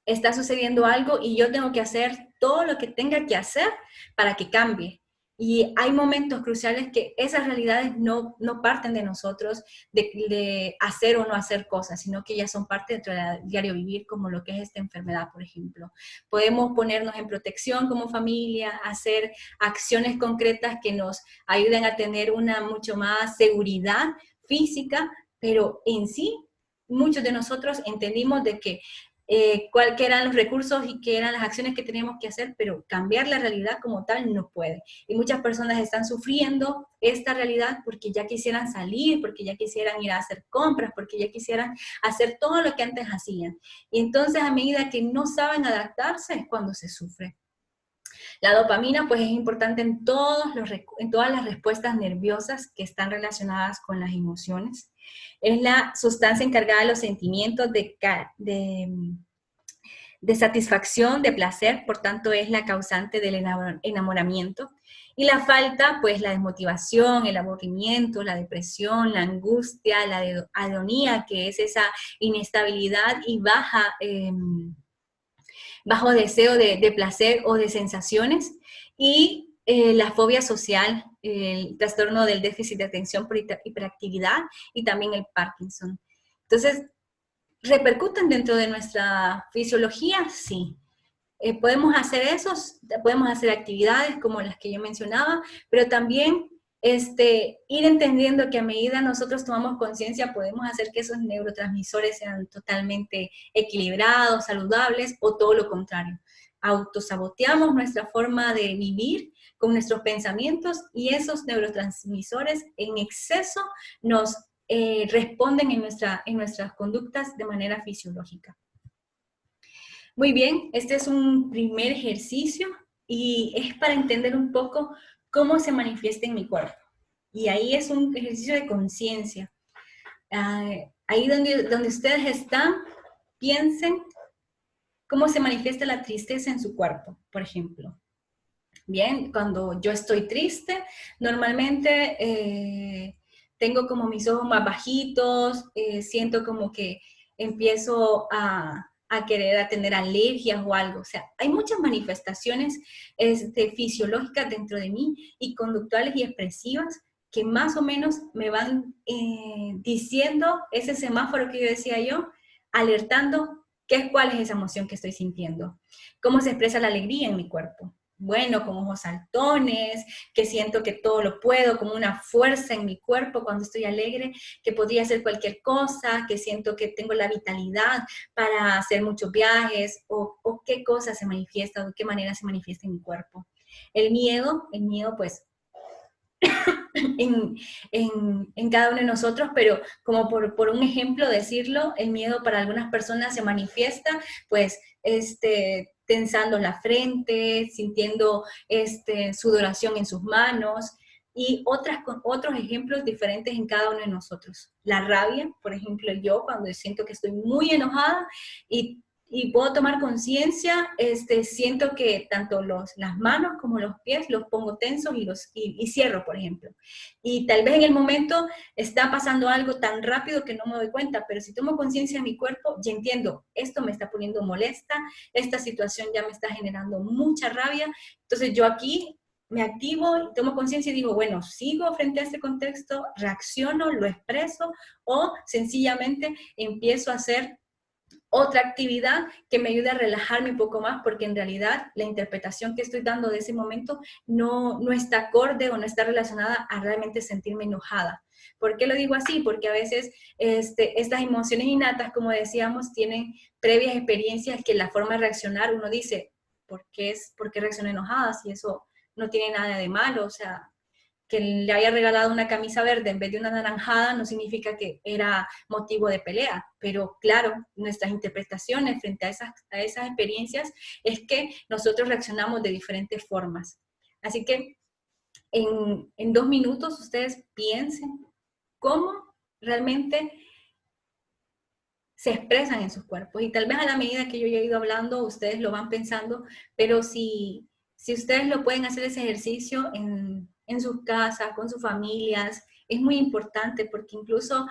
está sucediendo algo y yo tengo que hacer todo lo que tenga que hacer para que cambie. Y hay momentos cruciales que esas realidades no parten de nosotros, de hacer o no hacer cosas, sino que ya son parte del diario vivir, como lo que es esta enfermedad, por ejemplo. Podemos ponernos en protección como familia, hacer acciones concretas que nos ayuden a tener una mucho más seguridad física, pero en sí, muchos de nosotros entendimos de que cuáles eran los recursos y qué eran las acciones que teníamos que hacer, pero cambiar la realidad como tal no puede. Y muchas personas están sufriendo esta realidad porque ya quisieran salir, porque ya quisieran ir a hacer compras, porque ya quisieran hacer todo lo que antes hacían. Y entonces a medida que no saben adaptarse es cuando se sufre. La dopamina pues es importante en todas las respuestas nerviosas que están relacionadas con las emociones. Es la sustancia encargada de los sentimientos de satisfacción, de placer, por tanto es la causante del enamoramiento. Y la falta, pues la desmotivación, el aburrimiento, la depresión, la angustia, la agonía, que es esa inestabilidad y bajo deseo de placer o de sensaciones, y la fobia social, el trastorno del déficit de atención por hiperactividad y también el Parkinson. Entonces, ¿repercuten dentro de nuestra fisiología? Sí. Podemos hacer podemos hacer actividades como las que yo mencionaba, pero también ir entendiendo que a medida nosotros tomamos conciencia podemos hacer que esos neurotransmisores sean totalmente equilibrados, saludables, o todo lo contrario. Autosaboteamos nuestra forma de vivir con nuestros pensamientos y esos neurotransmisores en exceso nos responden en nuestras conductas de manera fisiológica. Muy bien, este es un primer ejercicio y es para entender un poco cómo se manifiesta en mi cuerpo. Y ahí es un ejercicio de conciencia. Ahí donde ustedes están, piensen cómo se manifiesta la tristeza en su cuerpo, por ejemplo. Bien, cuando yo estoy triste, normalmente tengo como mis ojos más bajitos, siento como que empiezo a querer tener alergias o algo. O sea, hay muchas manifestaciones fisiológicas dentro de mí y conductuales y expresivas que más o menos me van diciendo ese semáforo que yo decía yo, alertando cuál es esa emoción que estoy sintiendo. ¿Cómo se expresa la alegría en mi cuerpo? Bueno, con ojos saltones, que siento que todo lo puedo, como una fuerza en mi cuerpo cuando estoy alegre, que podría hacer cualquier cosa, que siento que tengo la vitalidad para hacer muchos viajes, o qué cosa se manifiesta, o de qué manera se manifiesta en mi cuerpo. El miedo pues, en cada uno de nosotros, pero como por un ejemplo decirlo, el miedo para algunas personas se manifiesta, pues, tensando la frente, sintiendo sudoración en sus manos, y otros ejemplos diferentes en cada uno de nosotros. La rabia, por ejemplo, yo cuando siento que estoy muy enojada y puedo tomar conciencia, siento que tanto las manos como los pies los pongo tensos y cierro, por ejemplo. Y tal vez en el momento está pasando algo tan rápido que no me doy cuenta, pero si tomo conciencia de mi cuerpo, ya entiendo, esto me está poniendo molesta, esta situación ya me está generando mucha rabia, entonces yo aquí me activo y tomo conciencia y digo, bueno, sigo frente a este contexto, reacciono, lo expreso, o sencillamente empiezo a hacer otra actividad que me ayude a relajarme un poco más, porque en realidad la interpretación que estoy dando de ese momento no está acorde o no está relacionada a realmente sentirme enojada. ¿Por qué lo digo así? Porque a veces estas emociones innatas, como decíamos, tienen previas experiencias que la forma de reaccionar, uno dice, ¿por qué reacciono enojada? Si eso no tiene nada de malo, o sea, que le haya regalado una camisa verde en vez de una naranjada no significa que era motivo de pelea, pero claro, nuestras interpretaciones frente a esas experiencias es que nosotros reaccionamos de diferentes formas. Así que en 2 minutos ustedes piensen cómo realmente se expresan en sus cuerpos, y tal vez a la medida que yo ya he ido hablando, ustedes lo van pensando, pero si ustedes lo pueden hacer ese ejercicio en sus casas, con sus familias, es muy importante, porque incluso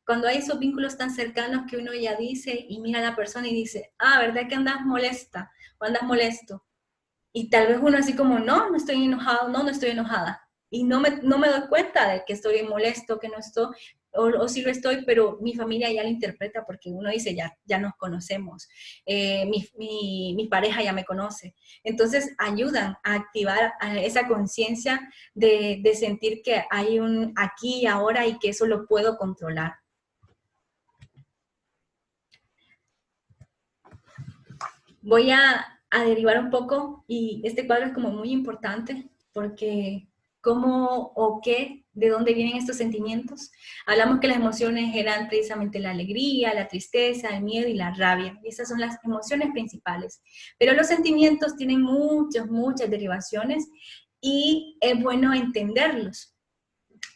cuando hay esos vínculos tan cercanos que uno ya dice y mira a la persona y dice, ¿verdad que andas molesta o andas molesto? Y tal vez uno así como, no estoy enojado, no estoy enojada. Y no me doy cuenta de que estoy molesto, que no estoy, o sí lo estoy, pero mi familia ya lo interpreta porque uno dice, ya nos conocemos, mi pareja ya me conoce. Entonces ayudan a activar esa conciencia de sentir que hay un aquí y ahora y que eso lo puedo controlar. Voy a derivar un poco, y este cuadro es como muy importante porque cómo o qué, de dónde vienen estos sentimientos. Hablamos que las emociones eran precisamente la alegría, la tristeza, el miedo y la rabia. Y esas son las emociones principales. Pero los sentimientos tienen muchas derivaciones y es bueno entenderlos.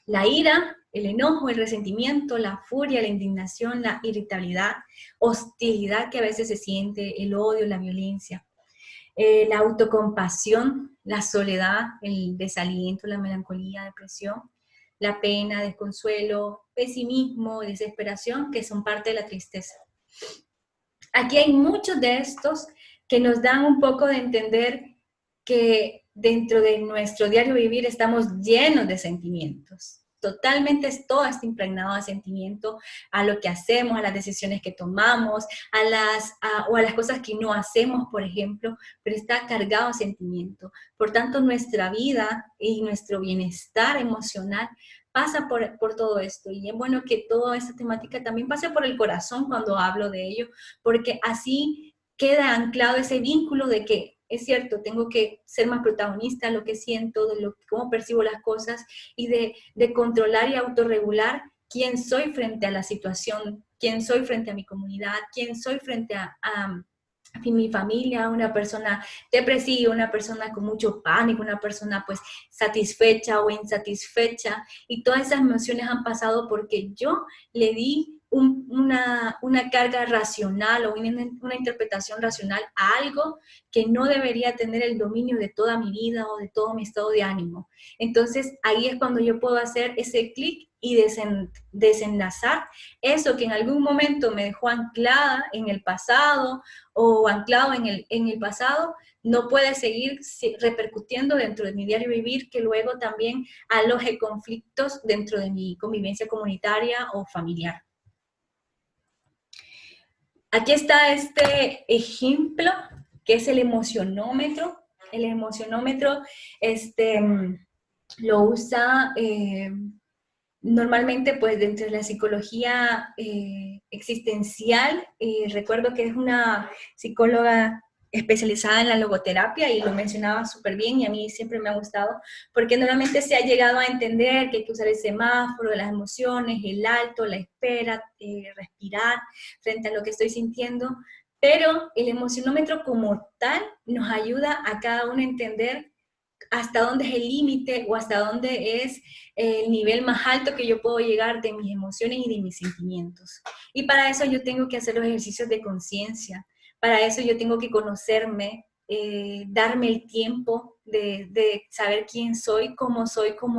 La ira, el enojo, el resentimiento, la furia, la indignación, la irritabilidad, hostilidad que a veces se siente, el odio, la violencia. La autocompasión, la soledad, el desaliento, la melancolía, depresión, la pena, desconsuelo, pesimismo, desesperación, que son parte de la tristeza. Aquí hay muchos de estos que nos dan un poco de entender que dentro de nuestro diario vivir estamos llenos de sentimientos. Totalmente todo está impregnado de sentimiento, a lo que hacemos, a las decisiones que tomamos, o a las cosas que no hacemos, por ejemplo, pero está cargado de sentimiento. Por tanto, nuestra vida y nuestro bienestar emocional pasa por todo esto, y es bueno que toda esta temática también pase por el corazón cuando hablo de ello, porque así queda anclado ese vínculo de que es cierto, tengo que ser más protagonista de lo que siento, de cómo percibo las cosas, y de controlar y autorregular quién soy frente a la situación, quién soy frente a mi comunidad, quién soy frente a mi familia, una persona depresiva, una persona con mucho pánico, una persona pues satisfecha o insatisfecha, y todas esas emociones han pasado porque yo le di una carga racional o una interpretación racional a algo que no debería tener el dominio de toda mi vida o de todo mi estado de ánimo. Entonces ahí es cuando yo puedo hacer ese clic y desenlazar eso que en algún momento me dejó anclada en el pasado o anclado en el pasado, no puede seguir repercutiendo dentro de mi diario vivir, que luego también aloje conflictos dentro de mi convivencia comunitaria o familiar. Aquí está este ejemplo, que es el emocionómetro. El emocionómetro lo usa normalmente pues dentro de la psicología existencial. Recuerdo que es una psicóloga especializada en la logoterapia y lo mencionaba súper bien, y a mí siempre me ha gustado, porque normalmente se ha llegado a entender que hay que usar el semáforo de las emociones, el alto, la espera, respirar frente a lo que estoy sintiendo, Pero el emocionómetro como tal nos ayuda a cada uno a entender hasta dónde es el límite o hasta dónde es el nivel más alto que yo puedo llegar de mis emociones y de mis sentimientos. Y para eso yo tengo que hacer los ejercicios de conciencia. Para eso yo tengo que conocerme, darme el tiempo de saber quién soy, cómo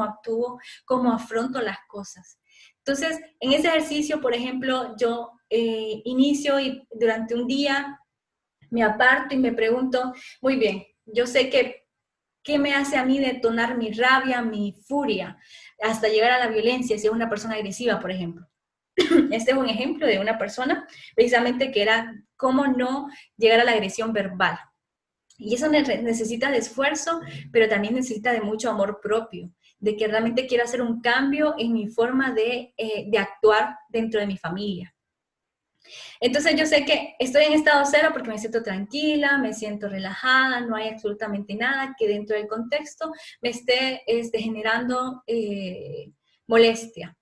actúo, cómo afronto las cosas. Entonces, en ese ejercicio, por ejemplo, yo inicio y durante un día me aparto y me pregunto, muy bien, yo sé que ¿qué me hace a mí detonar mi rabia, mi furia, hasta llegar a la violencia si es una persona agresiva, por ejemplo? Este es un ejemplo de una persona, precisamente que era cómo no llegar a la agresión verbal. Y eso necesita de esfuerzo, pero también necesita de mucho amor propio, de que realmente quiero hacer un cambio en mi forma de actuar dentro de mi familia. Entonces yo sé que estoy en estado cero porque me siento tranquila, me siento relajada, no hay absolutamente nada que dentro del contexto me esté generando molestia.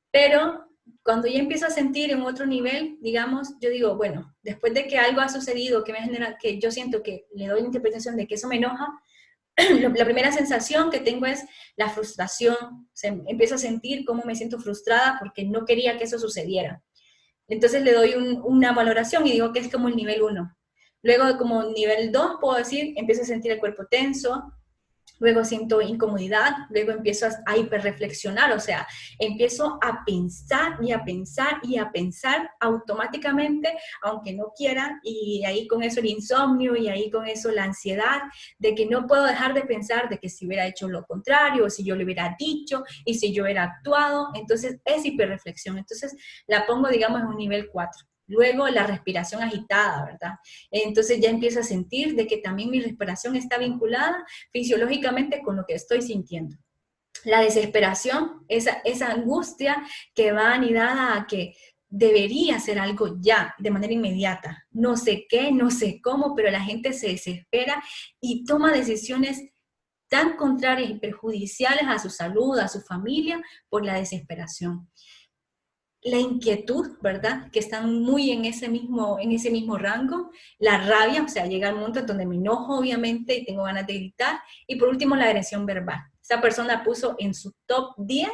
Pero cuando ya empiezo a sentir en otro nivel, digamos, yo digo, bueno, después de que algo ha sucedido que me genera, que yo siento que le doy la interpretación de que eso me enoja, la primera sensación que tengo es la frustración. Empiezo a sentir cómo me siento frustrada porque no quería que eso sucediera. Entonces le doy una valoración y digo que es como el nivel 1. Luego, como nivel 2, puedo decir, empiezo a sentir el cuerpo tenso, luego siento incomodidad, luego empiezo a hiperreflexionar, o sea, empiezo a pensar y a pensar y a pensar automáticamente, aunque no quiera, y ahí con eso el insomnio, y ahí con eso la ansiedad, de que no puedo dejar de pensar de que si hubiera hecho lo contrario, o si yo le hubiera dicho, y si yo hubiera actuado, entonces es hiperreflexión, entonces la pongo, digamos, en un nivel 4. Luego la respiración agitada, ¿verdad? Entonces ya empiezo a sentir de que también mi respiración está vinculada fisiológicamente con lo que estoy sintiendo. La desesperación, esa angustia que va anidada a que debería hacer algo ya, de manera inmediata. No sé qué, no sé cómo, pero la gente se desespera y toma decisiones tan contrarias y perjudiciales a su salud, a su familia, por la desesperación. La inquietud, ¿verdad? Que están muy en ese mismo rango. La rabia, o sea, llega al momento en donde me enojo, obviamente, y tengo ganas de gritar. Y por último, la agresión verbal. Esa persona puso en su top 10,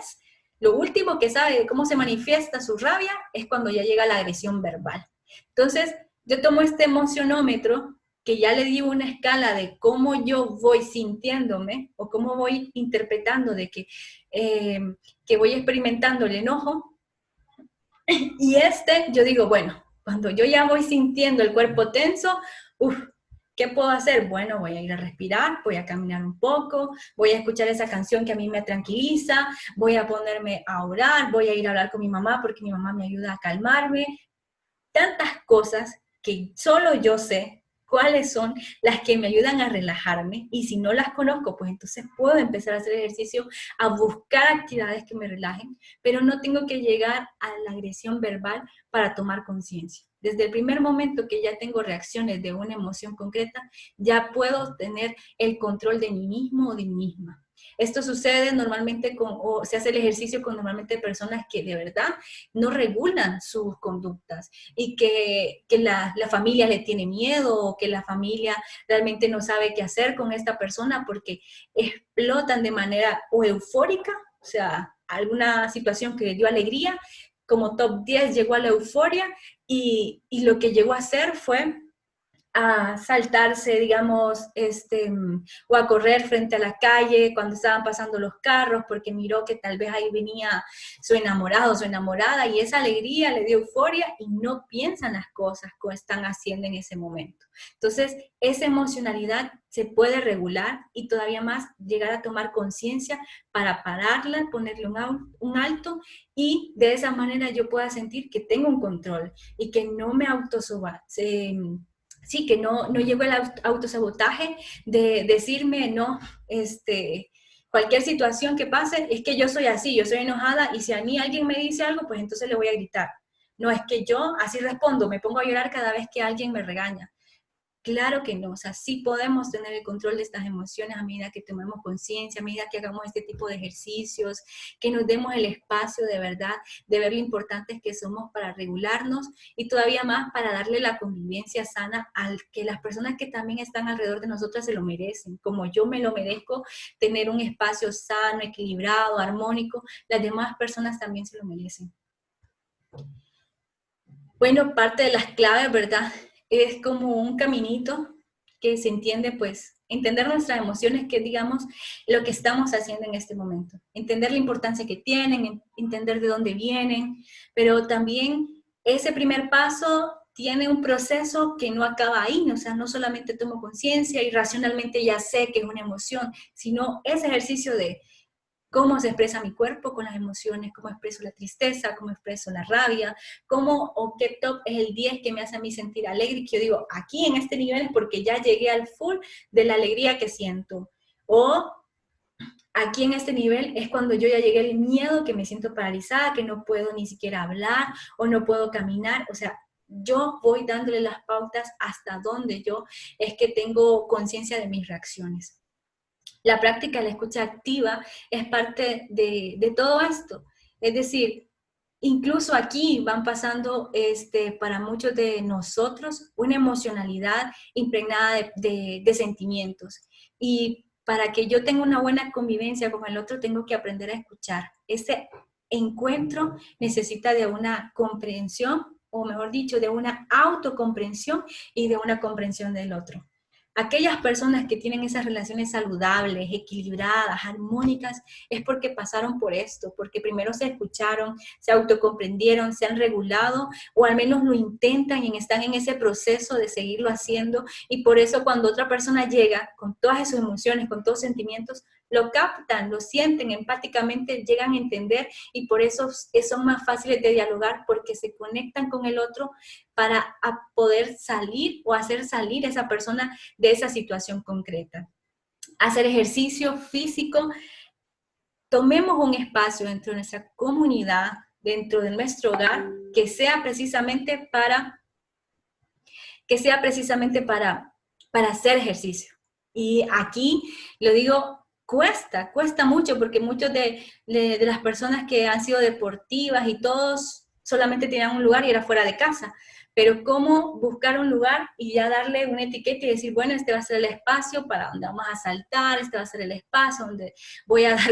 lo último que sabe de cómo se manifiesta su rabia es cuando ya llega la agresión verbal. Entonces, yo tomo este emocionómetro, que ya le di una escala de cómo yo voy sintiéndome, o cómo voy interpretando de que voy experimentando el enojo. Y yo digo, bueno, cuando yo ya voy sintiendo el cuerpo tenso, ¿qué puedo hacer? Bueno, voy a ir a respirar, voy a caminar un poco, voy a escuchar esa canción que a mí me tranquiliza, voy a ponerme a orar, voy a ir a hablar con mi mamá porque mi mamá me ayuda a calmarme. Tantas cosas que solo yo sé cuáles son las que me ayudan a relajarme, y si no las conozco, pues entonces puedo empezar a hacer ejercicio, a buscar actividades que me relajen, pero no tengo que llegar a la agresión verbal para tomar conciencia. Desde el primer momento que ya tengo reacciones de una emoción concreta, ya puedo tener el control de mí mismo o de mí misma. Esto sucede normalmente o se hace el ejercicio con normalmente personas que de verdad no regulan sus conductas y que la familia le tiene miedo, o que la familia realmente no sabe qué hacer con esta persona porque explotan de manera o eufórica, o sea, alguna situación que le dio alegría, como top 10 llegó a la euforia y lo que llegó a hacer fue a saltarse, digamos, o a correr frente a la calle cuando estaban pasando los carros, porque miró que tal vez ahí venía su enamorado, su enamorada, y esa alegría le dio euforia y no piensan las cosas que están haciendo en ese momento. Entonces, esa emocionalidad se puede regular y todavía más llegar a tomar conciencia para pararla, ponerle un alto, y de esa manera yo pueda sentir que tengo un control y que no me sí, que no llevo el autosabotaje de decirme, no, cualquier situación que pase, es que yo soy así, yo soy enojada, y si a mí alguien me dice algo, pues entonces le voy a gritar. No, es que yo así respondo, me pongo a llorar cada vez que alguien me regaña. Claro que no, o sea, sí podemos tener el control de estas emociones a medida que tomemos conciencia, a medida que hagamos este tipo de ejercicios, que nos demos el espacio de verdad, de ver lo importantes que somos para regularnos y todavía más para darle la convivencia sana al que las personas que también están alrededor de nosotras se lo merecen. Como yo me lo merezco, tener un espacio sano, equilibrado, armónico, las demás personas también se lo merecen. Bueno, parte de las claves, ¿verdad? Es como un caminito que se entiende, pues, entender nuestras emociones, que digamos lo que estamos haciendo en este momento. Entender la importancia que tienen, entender de dónde vienen, pero también ese primer paso tiene un proceso que no acaba ahí, o sea, no solamente tomo conciencia y racionalmente ya sé que es una emoción, sino ese ejercicio de cómo se expresa mi cuerpo con las emociones, cómo expreso la tristeza, cómo expreso la rabia, cómo o qué top es el 10 que me hace a mí sentir alegre, y que yo digo, aquí en este nivel es porque ya llegué al full de la alegría que siento. O aquí en este nivel es cuando yo ya llegué al miedo, que me siento paralizada, que no puedo ni siquiera hablar o no puedo caminar. O sea, yo voy dándole las pautas hasta donde yo es que tengo conciencia de mis reacciones. La práctica de la escucha activa es parte de todo esto. Es decir, incluso aquí van pasando para muchos de nosotros una emocionalidad impregnada de sentimientos. Y para que yo tenga una buena convivencia con el otro, tengo que aprender a escuchar. Ese encuentro necesita de una comprensión, o mejor dicho, de una autocomprensión y de una comprensión del otro. Aquellas personas que tienen esas relaciones saludables, equilibradas, armónicas, es porque pasaron por esto, porque primero se escucharon, se autocomprendieron, se han regulado, o al menos lo intentan y están en ese proceso de seguirlo haciendo, y por eso cuando otra persona llega con todas sus emociones, con todos sus sentimientos, lo captan, lo sienten empáticamente, llegan a entender, y por eso son más fáciles de dialogar, porque se conectan con el otro para poder salir o hacer salir a esa persona de esa situación concreta. Hacer ejercicio físico, tomemos un espacio dentro de nuestra comunidad, dentro de nuestro hogar, que sea precisamente para hacer ejercicio. Y aquí lo digo, cuesta mucho, porque muchos de las personas que han sido deportivas y todos solamente tenían un lugar y era fuera de casa. Pero cómo buscar un lugar y ya darle una etiqueta y decir, bueno, este va a ser el espacio para donde vamos a saltar, este va a ser el espacio donde voy a dar,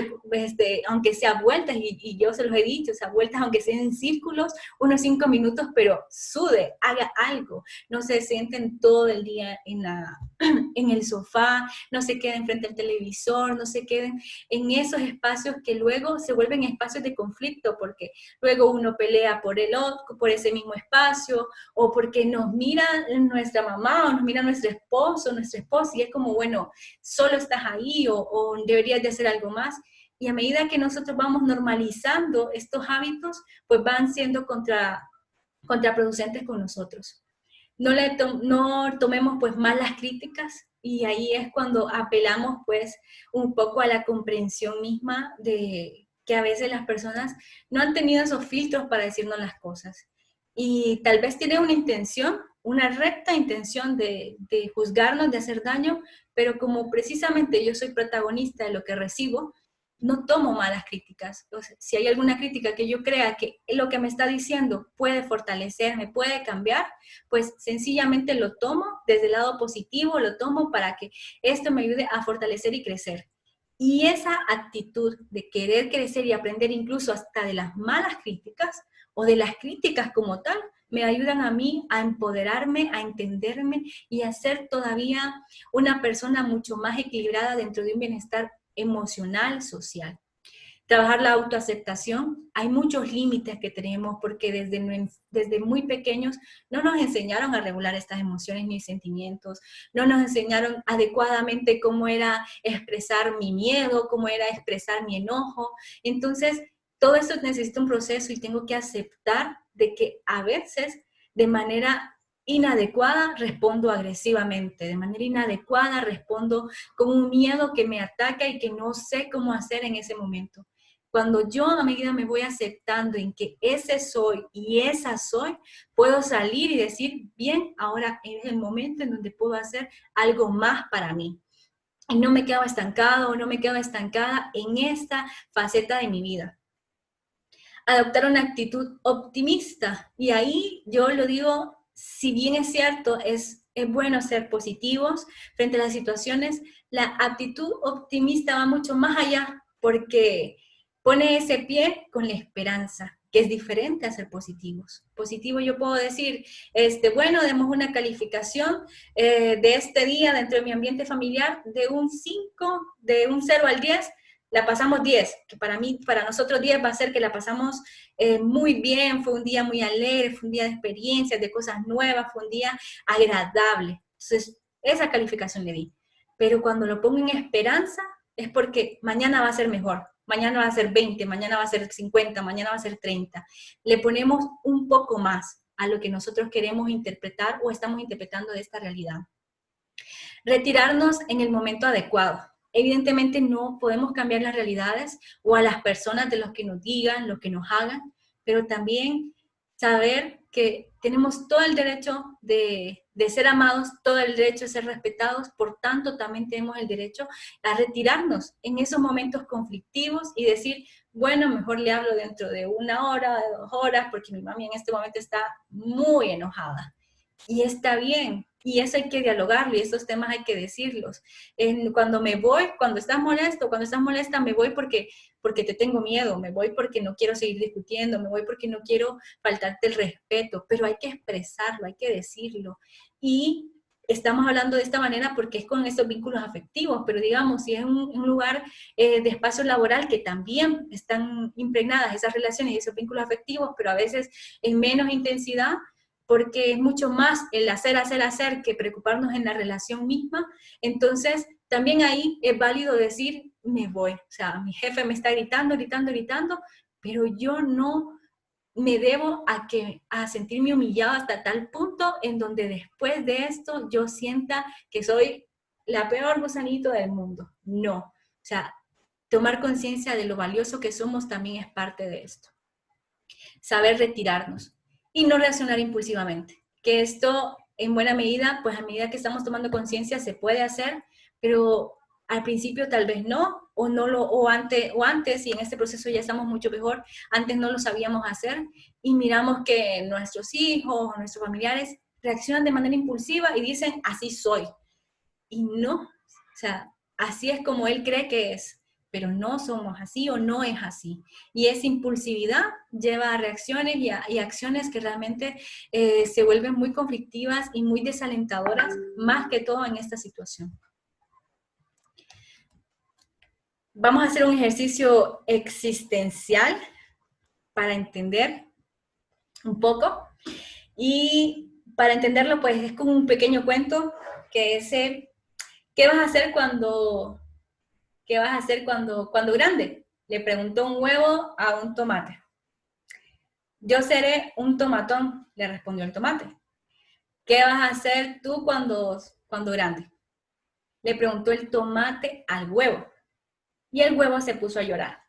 aunque sea vueltas, y yo se los he dicho, o sea, vueltas aunque sean en círculos, unos 5 minutos, pero sude, haga algo, no se sienten todo el día en el sofá, no se queden frente al televisor, no se queden en esos espacios que luego se vuelven espacios de conflicto, porque luego uno pelea por ese mismo espacio, o porque nos mira nuestra mamá, o nos mira nuestro esposo, nuestra esposa, y es como, bueno, solo estás ahí, o deberías de hacer algo más. Y a medida que nosotros vamos normalizando estos hábitos, pues van siendo contraproducentes con nosotros. No tomemos pues malas críticas, y ahí es cuando apelamos pues un poco a la comprensión misma de que a veces las personas no han tenido esos filtros para decirnos las cosas. Y tal vez tienen una intención, una recta intención de juzgarnos, de hacer daño, pero como precisamente yo soy protagonista de lo que recibo, no tomo malas críticas. O sea, si hay alguna crítica que yo crea que lo que me está diciendo puede fortalecerme, puede cambiar, pues sencillamente lo tomo desde el lado positivo, lo tomo para que esto me ayude a fortalecer y crecer. Y esa actitud de querer crecer y aprender incluso hasta de las malas críticas, o de las críticas como tal, me ayudan a mí a empoderarme, a entenderme y a ser todavía una persona mucho más equilibrada dentro de un bienestar emocional, social. Trabajar la autoaceptación, hay muchos límites que tenemos porque desde muy pequeños no nos enseñaron a regular estas emociones ni sentimientos, no nos enseñaron adecuadamente cómo era expresar mi miedo, cómo era expresar mi enojo. Entonces, todo esto necesita un proceso y tengo que aceptar de que a veces de manera inadecuada respondo agresivamente, de manera inadecuada respondo con un miedo que me ataca y que no sé cómo hacer en ese momento. Cuando yo a medida me voy aceptando en que ese soy y esa soy, puedo salir y decir, bien, ahora es el momento en donde puedo hacer algo más para mí. Y no me quedo estancado o no me quedo estancada en esta faceta de mi vida. Adoptar una actitud optimista. Y ahí yo lo digo, si bien es cierto, es bueno ser positivos frente a las situaciones, la actitud optimista va mucho más allá porque pone ese pie con la esperanza, que es diferente a ser positivos. Positivo yo puedo decir, bueno, demos una calificación de este día dentro de mi ambiente familiar de un 5, de un 0 al 10, la pasamos 10, que para nosotros 10 va a ser que la pasamos muy bien, fue un día muy alegre, fue un día de experiencias, de cosas nuevas, fue un día agradable. Entonces, esa calificación le di. Pero cuando lo pongo en esperanza, es porque mañana va a ser mejor, mañana va a ser 20, mañana va a ser 50, mañana va a ser 30. Le ponemos un poco más a lo que nosotros queremos interpretar o estamos interpretando de esta realidad. Retirarnos en el momento adecuado. Evidentemente no podemos cambiar las realidades o a las personas de los que nos digan, lo que nos hagan, pero también saber que tenemos todo el derecho de ser amados, todo el derecho de ser respetados, por tanto también tenemos el derecho a retirarnos en esos momentos conflictivos y decir, bueno, mejor le hablo dentro de 1 hora, de 2 horas, porque mi mami en este momento está muy enojada. Y está bien, y eso hay que dialogarlo, y estos temas hay que decirlos. Cuando me voy, cuando estás molesto, cuando estás molesta, me voy porque te tengo miedo, me voy porque no quiero seguir discutiendo, me voy porque no quiero faltarte el respeto, pero hay que expresarlo, hay que decirlo. Y estamos hablando de esta manera porque es con estos vínculos afectivos, pero digamos, si es un lugar de espacio laboral que también están impregnadas esas relaciones y esos vínculos afectivos, pero a veces en menos intensidad, porque es mucho más el hacer que preocuparnos en la relación misma, entonces también ahí es válido decir, me voy. O sea, mi jefe me está gritando, pero yo no me debo a sentirme humillado hasta tal punto en donde después de esto yo sienta que soy la peor gusanito del mundo. No. O sea, tomar conciencia de lo valioso que somos también es parte de esto. Saber retirarnos. Y no reaccionar impulsivamente, que esto en buena medida, pues a medida que estamos tomando conciencia se puede hacer, pero al principio tal vez no, o antes, y en este proceso ya estamos mucho mejor, antes no lo sabíamos hacer, y miramos que nuestros hijos o nuestros familiares reaccionan de manera impulsiva y dicen, así soy, y no, o sea, así es como él cree que es, pero no somos así o no es así. Y esa impulsividad lleva a reacciones y acciones que realmente se vuelven muy conflictivas y muy desalentadoras, más que todo en esta situación. Vamos a hacer un ejercicio existencial para entender un poco. Y para entenderlo, pues es como un pequeño cuento que es, ¿qué vas a hacer cuando grande? Le preguntó un huevo a un tomate. Yo seré un tomatón, le respondió el tomate. ¿Qué vas a hacer tú cuando grande? Le preguntó el tomate al huevo. Y el huevo se puso a llorar.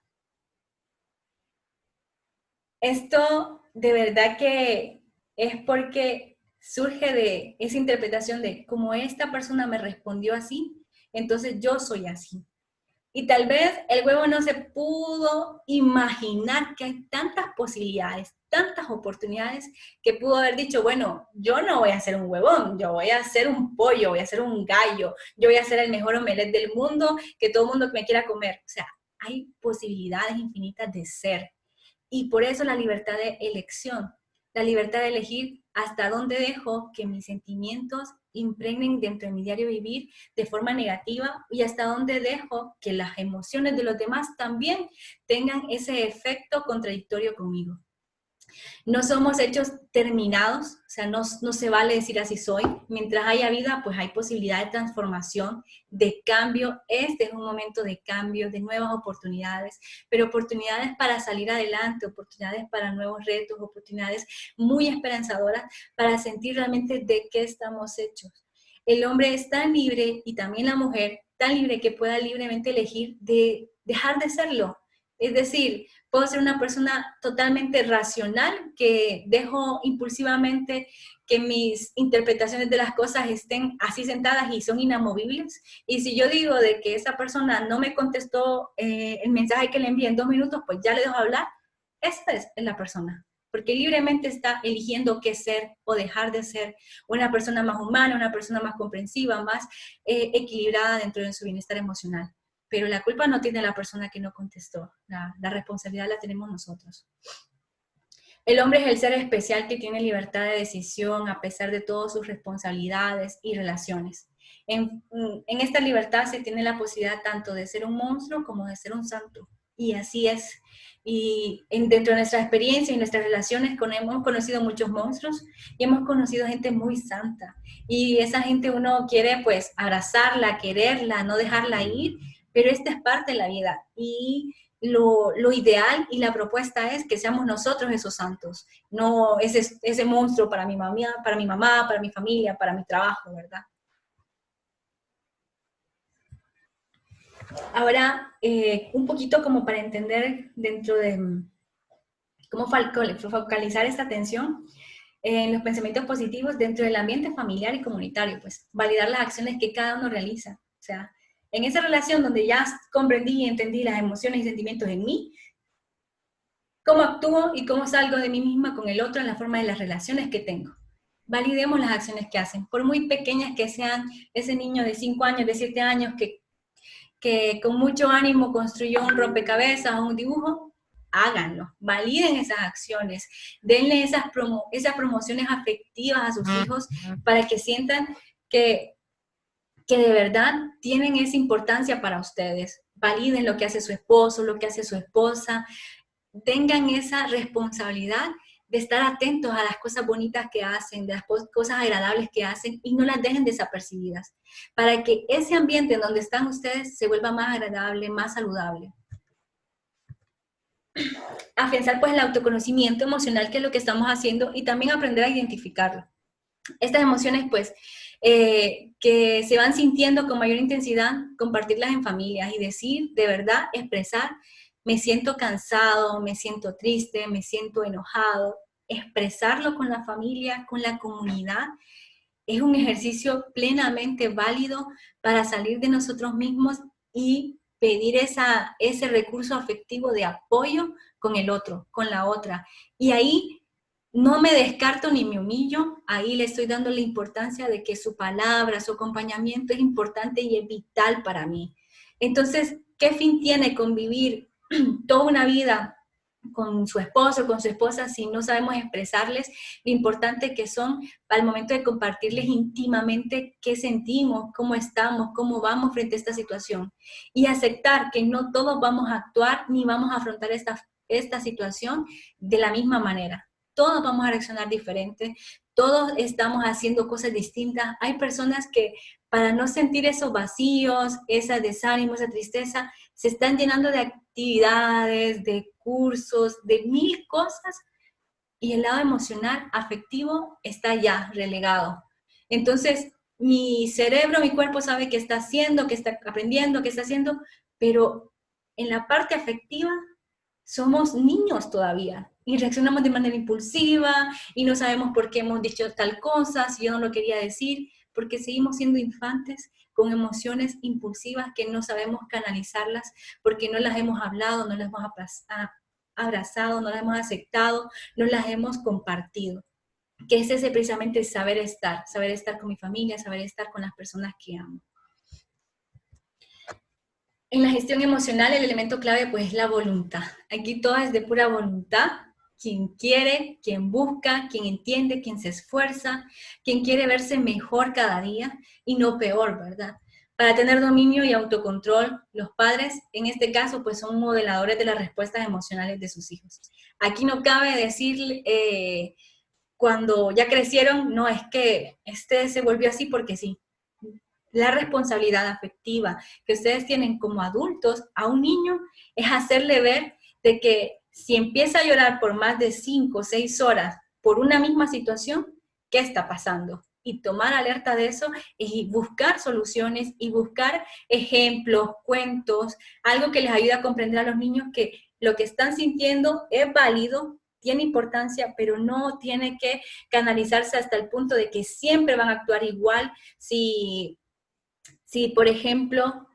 Esto de verdad que es porque surge de esa interpretación de como esta persona me respondió así, entonces yo soy así. Y tal vez el huevo no se pudo imaginar que hay tantas posibilidades, tantas oportunidades, que pudo haber dicho, bueno, yo no voy a ser un huevón, yo voy a ser un pollo, voy a ser un gallo, yo voy a ser el mejor omelette del mundo, que todo el mundo me quiera comer. O sea, hay posibilidades infinitas de ser. Y por eso la libertad de elección, la libertad de elegir hasta dónde dejo que mis sentimientos impregnen dentro de mi diario vivir de forma negativa y hasta dónde dejo que las emociones de los demás también tengan ese efecto contradictorio conmigo. No somos hechos terminados, o sea, no se vale decir así soy. Mientras haya vida, pues hay posibilidad de transformación, de cambio. Este es un momento de cambio, de nuevas oportunidades, pero oportunidades para salir adelante, oportunidades para nuevos retos, oportunidades muy esperanzadoras para sentir realmente de qué estamos hechos. El hombre es tan libre y también la mujer tan libre que pueda libremente elegir de dejar de serlo Es decir, puedo ser una persona totalmente racional, que dejo impulsivamente que mis interpretaciones de las cosas estén así sentadas y son inamovibles. Y si yo digo de que esa persona no me contestó el mensaje que le envié en 2 minutos, pues ya le dejo hablar, esta es la persona. Porque libremente está eligiendo qué ser o dejar de ser una persona más humana, una persona más comprensiva, más equilibrada dentro de su bienestar emocional. Pero la culpa no tiene la persona que no contestó, la responsabilidad la tenemos nosotros. El hombre es el ser especial que tiene libertad de decisión a pesar de todas sus responsabilidades y relaciones. En esta libertad se tiene la posibilidad tanto de ser un monstruo como de ser un santo. Y así es. Y dentro de nuestra experiencia y nuestras relaciones hemos conocido muchos monstruos y hemos conocido gente muy santa. Y esa gente uno quiere pues abrazarla, quererla, no dejarla ir, pero esta es parte de la vida. Y lo ideal y la propuesta es que seamos nosotros esos santos, no ese monstruo para mi mamá, para mi familia, para mi trabajo, ¿verdad? Ahora, un poquito como para entender dentro de cómo focalizar esta atención en los pensamientos positivos dentro del ambiente familiar y comunitario, pues validar las acciones que cada uno realiza. O sea, en esa relación donde ya comprendí y entendí las emociones y sentimientos en mí, cómo actúo y cómo salgo de mí misma con el otro en la forma de las relaciones que tengo. Validemos las acciones que hacen, por muy pequeñas que sean. Ese niño de 5 años, de 7 años que con mucho ánimo construyó un rompecabezas o un dibujo, háganlo, validen esas acciones, denle esas promociones afectivas a sus hijos para que sientan que de verdad tienen esa importancia para ustedes. Validen lo que hace su esposo, lo que hace su esposa, tengan esa responsabilidad de estar atentos a las cosas bonitas que hacen, de las cosas agradables que hacen y no las dejen desapercibidas, para que ese ambiente en donde están ustedes se vuelva más agradable, más saludable. Afianzar pues el autoconocimiento emocional, que es lo que estamos haciendo, y también aprender a identificarlo. Estas emociones pues que se van sintiendo con mayor intensidad, compartirlas en familias y decir, de verdad, expresar: me siento cansado, me siento triste, me siento enojado. Expresarlo con la familia, con la comunidad, es un ejercicio plenamente válido para salir de nosotros mismos y pedir ese recurso afectivo de apoyo con el otro, con la otra. Y ahí no me descarto ni me humillo, ahí le estoy dando la importancia de que su palabra, su acompañamiento es importante y es vital para mí. Entonces, ¿qué fin tiene convivir toda una vida con su esposo, con su esposa, si no sabemos expresarles lo importante que son al momento de compartirles íntimamente qué sentimos, cómo estamos, cómo vamos frente a esta situación? Y aceptar que no todos vamos a actuar ni vamos a afrontar esta situación de la misma manera. Todos vamos a reaccionar diferente, todos estamos haciendo cosas distintas. Hay personas que para no sentir esos vacíos, ese desánimo, esa tristeza, se están llenando de actividades, de cursos, de 1000 cosas, y el lado emocional, afectivo, está ya relegado. Entonces, mi cerebro, mi cuerpo sabe qué está haciendo, qué está aprendiendo, qué está haciendo, pero en la parte afectiva somos niños todavía y reaccionamos de manera impulsiva y no sabemos por qué hemos dicho tal cosa, si yo no lo quería decir, porque seguimos siendo infantes con emociones impulsivas que no sabemos canalizarlas porque no las hemos hablado, no las hemos abrazado, no las hemos aceptado, no las hemos compartido. Que es ese precisamente saber estar con mi familia, saber estar con las personas que amo. En la gestión emocional el elemento clave pues es la voluntad. Aquí todo es de pura voluntad. Quien quiere, quien busca, quien entiende, quien se esfuerza, quien quiere verse mejor cada día y no peor, ¿verdad? Para tener dominio y autocontrol, los padres, en este caso, pues son modeladores de las respuestas emocionales de sus hijos. Aquí no cabe decir cuando ya crecieron, no, es que este se volvió así porque sí. La responsabilidad afectiva que ustedes tienen como adultos a un niño es hacerle ver de que si empieza a llorar por más de 5 o 6 horas por una misma situación, ¿qué está pasando? Y tomar alerta de eso y buscar soluciones y buscar ejemplos, cuentos, algo que les ayude a comprender a los niños que lo que están sintiendo es válido, tiene importancia, pero no tiene que canalizarse hasta el punto de que siempre van a actuar igual. Si por ejemplo,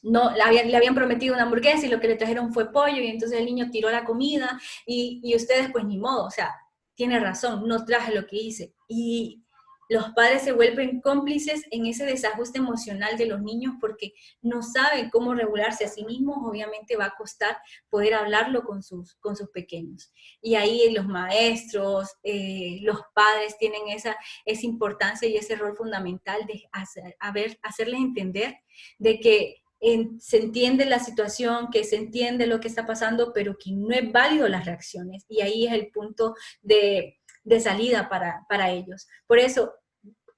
no, le habían prometido una hamburguesa y lo que le trajeron fue pollo, y entonces el niño tiró la comida, y ustedes pues ni modo, o sea, tiene razón, no traje lo que hice. Y los padres se vuelven cómplices en ese desajuste emocional de los niños porque no saben cómo regularse a sí mismos. Obviamente va a costar poder hablarlo con sus pequeños. Y ahí los maestros, los padres tienen esa importancia y ese rol fundamental de hacerles entender de que se entiende la situación, que se entiende lo que está pasando, pero que no es válido las reacciones. Y ahí es el punto de salida para ellos. Por eso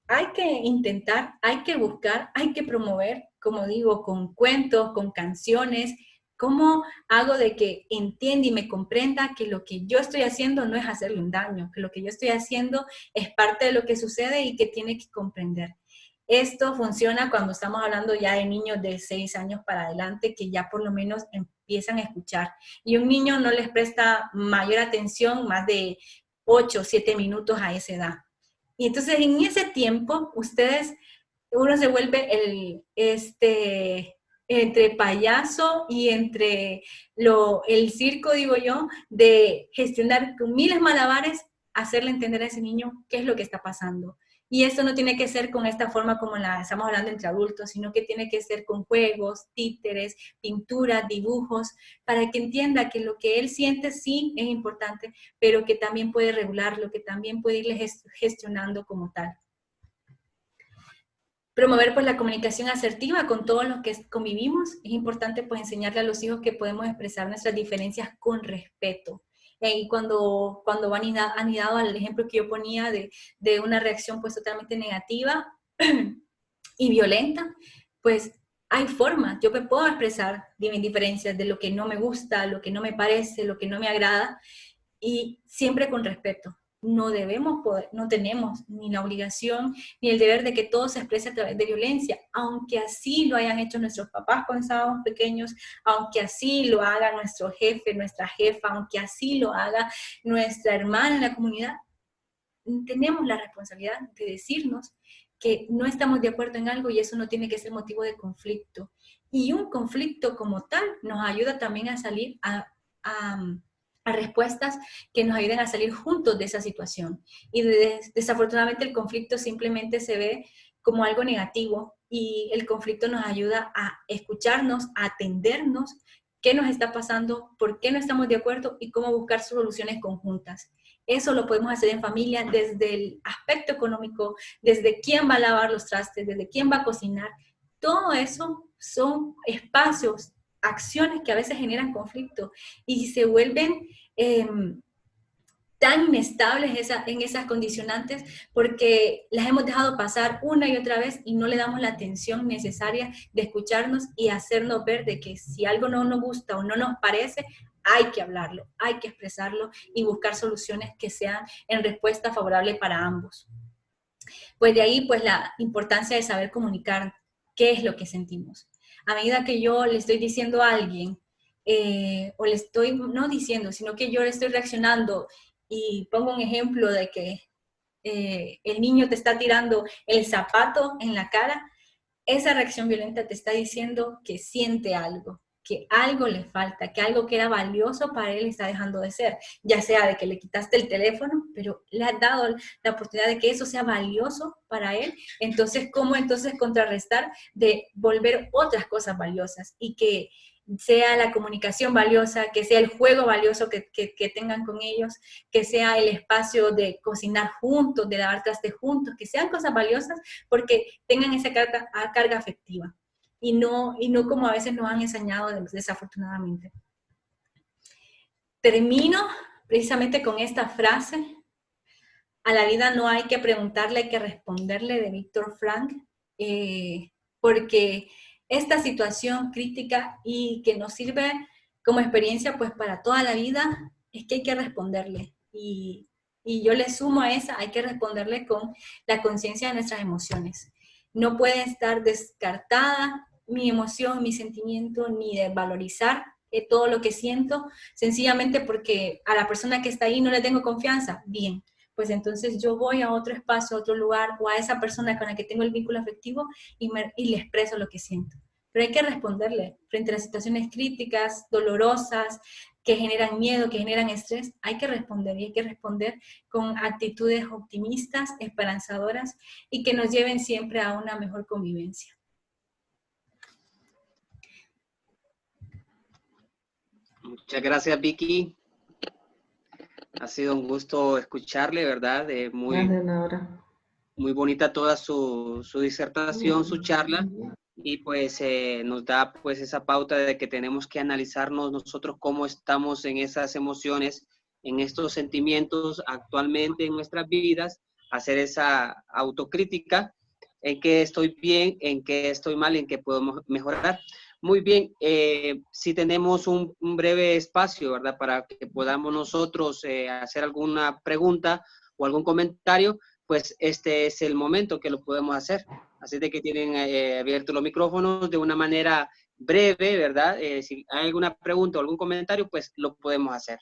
hay que intentar, hay que buscar, hay que promover, como digo, con cuentos, con canciones. ¿Cómo hago de que entienda y me comprenda que lo que yo estoy haciendo no es hacerle un daño, que lo que yo estoy haciendo es parte de lo que sucede y que tiene que comprender? Esto funciona cuando estamos hablando ya de niños de 6 años para adelante, que ya por lo menos empiezan a escuchar. Y un niño no les presta mayor atención, más de 8 o 7 minutos a esa edad. Y entonces en ese tiempo, uno se vuelve entre payaso y entre el circo, digo yo, de gestionar con miles de malabares, hacerle entender a ese niño qué es lo que está pasando. Y esto no tiene que ser con esta forma como la estamos hablando entre adultos, sino que tiene que ser con juegos, títeres, pinturas, dibujos, para que entienda que lo que él siente sí es importante, pero que también puede regularlo, que también puede irle gestionando como tal. Promover pues la comunicación asertiva con todos los que convivimos. Es importante pues enseñarle a los hijos que podemos expresar nuestras diferencias con respeto. Y cuando van anidado al ejemplo que yo ponía de una reacción pues totalmente negativa y violenta, pues hay formas. Yo me puedo expresar de mis diferencias, de lo que no me gusta, lo que no me parece, lo que no me agrada, y siempre con respeto. No tenemos ni la obligación ni el deber de que todo se exprese a través de violencia, aunque así lo hayan hecho nuestros papás cuando estábamos pequeños, aunque así lo haga nuestro jefe, nuestra jefa, aunque así lo haga nuestra hermana en la comunidad. Tenemos la responsabilidad de decirnos que no estamos de acuerdo en algo y eso no tiene que ser motivo de conflicto. Y un conflicto como tal nos ayuda también a salir a respuestas que nos ayuden a salir juntos de esa situación. Y desafortunadamente el conflicto simplemente se ve como algo negativo, y el conflicto nos ayuda a escucharnos, a atendernos, qué nos está pasando, por qué no estamos de acuerdo y cómo buscar soluciones conjuntas. Eso lo podemos hacer en familia desde el aspecto económico, desde quién va a lavar los trastes, desde quién va a cocinar. Todo eso son espacios, acciones que a veces generan conflicto y se vuelven tan inestables en esas condicionantes porque las hemos dejado pasar una y otra vez y no le damos la atención necesaria de escucharnos y hacernos ver de que si algo no nos gusta o no nos parece, hay que hablarlo, hay que expresarlo y buscar soluciones que sean en respuesta favorable para ambos. Pues de ahí pues la importancia de saber comunicar qué es lo que sentimos. A medida que yo le estoy diciendo a alguien, o le estoy, no diciendo, sino que yo le estoy reaccionando y pongo un ejemplo de que el niño te está tirando el zapato en la cara, esa reacción violenta te está diciendo que siente algo, que algo le falta, que algo que era valioso para él está dejando de ser, ya sea de que le quitaste el teléfono, pero le has dado la oportunidad de que eso sea valioso para él. Entonces, ¿cómo entonces contrarrestar de volver otras cosas valiosas y que sea la comunicación valiosa, que sea el juego valioso que tengan con ellos, que sea el espacio de cocinar juntos, de lavar trastes juntos, que sean cosas valiosas porque tengan esa carga afectiva y no como a veces nos han enseñado desafortunadamente. Termino precisamente con esta frase: a la vida no hay que preguntarle, hay que responderle, de Víctor Frank, porque esta situación crítica y que nos sirve como experiencia pues para toda la vida, es que hay que responderle. Y yo le sumo a esa, hay que responderle con la conciencia de nuestras emociones. No puede estar descartada mi emoción, mi sentimiento, ni de valorizar todo lo que siento, sencillamente porque a la persona que está ahí no le tengo confianza. Bien, pues entonces yo voy a otro espacio, a otro lugar, o a esa persona con la que tengo el vínculo afectivo y le expreso lo que siento. Pero hay que responderle frente a las situaciones críticas, dolorosas, que generan miedo, que generan estrés. Hay que responder, y hay que responder con actitudes optimistas, esperanzadoras, y que nos lleven siempre a una mejor convivencia. Muchas gracias, Vicky. Ha sido un gusto escucharle, ¿verdad? Muy bonita toda su disertación, su charla, y pues nos da pues esa pauta de que tenemos que analizarnos nosotros cómo estamos en esas emociones, en estos sentimientos actualmente en nuestras vidas, hacer esa autocrítica, en qué estoy bien, en qué estoy mal, en qué podemos mejorar. Muy bien, si tenemos un breve espacio, ¿verdad? Para que podamos nosotros hacer alguna pregunta o algún comentario, pues este es el momento que lo podemos hacer. Así de que tienen abiertos los micrófonos de una manera breve, ¿verdad? Si hay alguna pregunta o algún comentario, pues lo podemos hacer.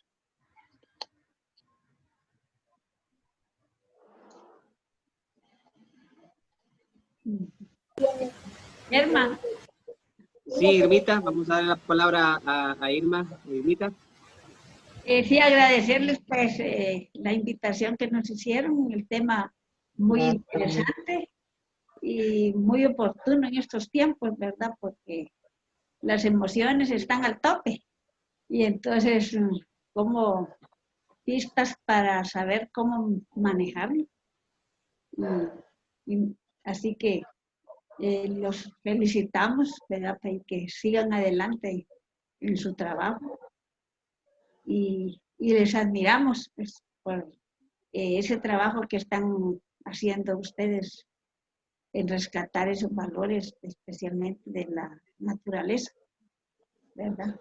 Irma. Sí, Irmita, vamos a darle la palabra a Irma. Irmita. Sí, agradecerles pues la invitación que nos hicieron, el tema muy interesante y muy oportuno en estos tiempos, ¿verdad? Porque las emociones están al tope y entonces como pistas para saber cómo manejarlo. Así que los felicitamos, ¿verdad? Y que sigan adelante en su trabajo y les admiramos pues, por ese trabajo que están haciendo ustedes en rescatar esos valores, especialmente de la naturaleza, ¿verdad?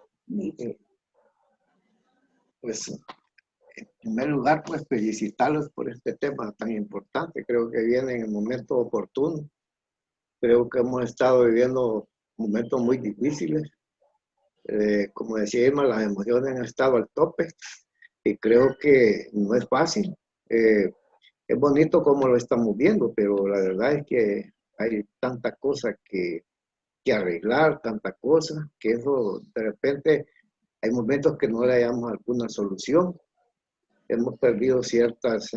Pues, en primer lugar, pues felicitarlos por este tema tan importante. Creo que viene en el momento oportuno. Creo que hemos estado viviendo momentos muy difíciles. Como decía Irma, las emociones han estado al tope y creo que no es fácil. Es bonito como lo estamos viendo, pero la verdad es que hay tanta cosa que arreglar, tanta cosa, que eso de repente hay momentos que no le hallamos alguna solución. Hemos perdido ciertas,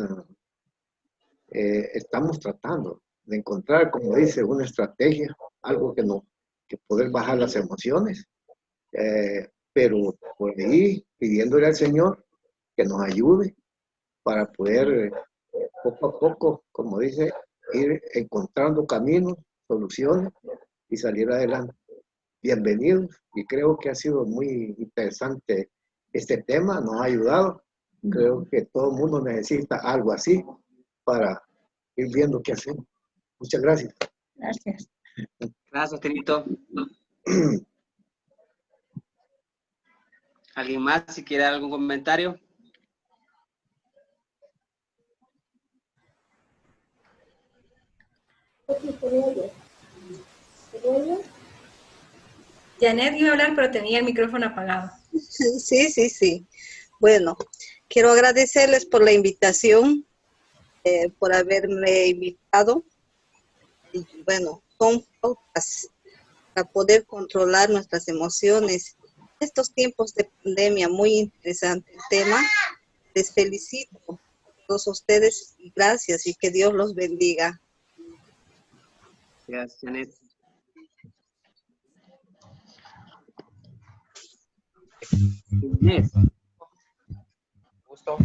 estamos tratando de encontrar, como dice, una estrategia, algo que poder bajar las emociones, pero por ahí pidiéndole al Señor que nos ayude para poder poco a poco, como dice, ir encontrando caminos, soluciones y salir adelante. Bienvenidos, y creo que ha sido muy interesante este tema, nos ha ayudado. Creo que todo el mundo necesita algo así para ir viendo qué hacemos. Muchas gracias. Gracias. Gracias, Tenito. ¿Alguien más si quiere algún comentario? Janet iba a hablar, pero tenía el micrófono apagado. Sí. Bueno, quiero agradecerles por la invitación, por haberme invitado. Y bueno, son pautas para poder controlar nuestras emociones. Estos tiempos de pandemia, muy interesante el tema. Les felicito a todos ustedes y gracias y que Dios los bendiga. Gracias, Janet. Inés. Gusto.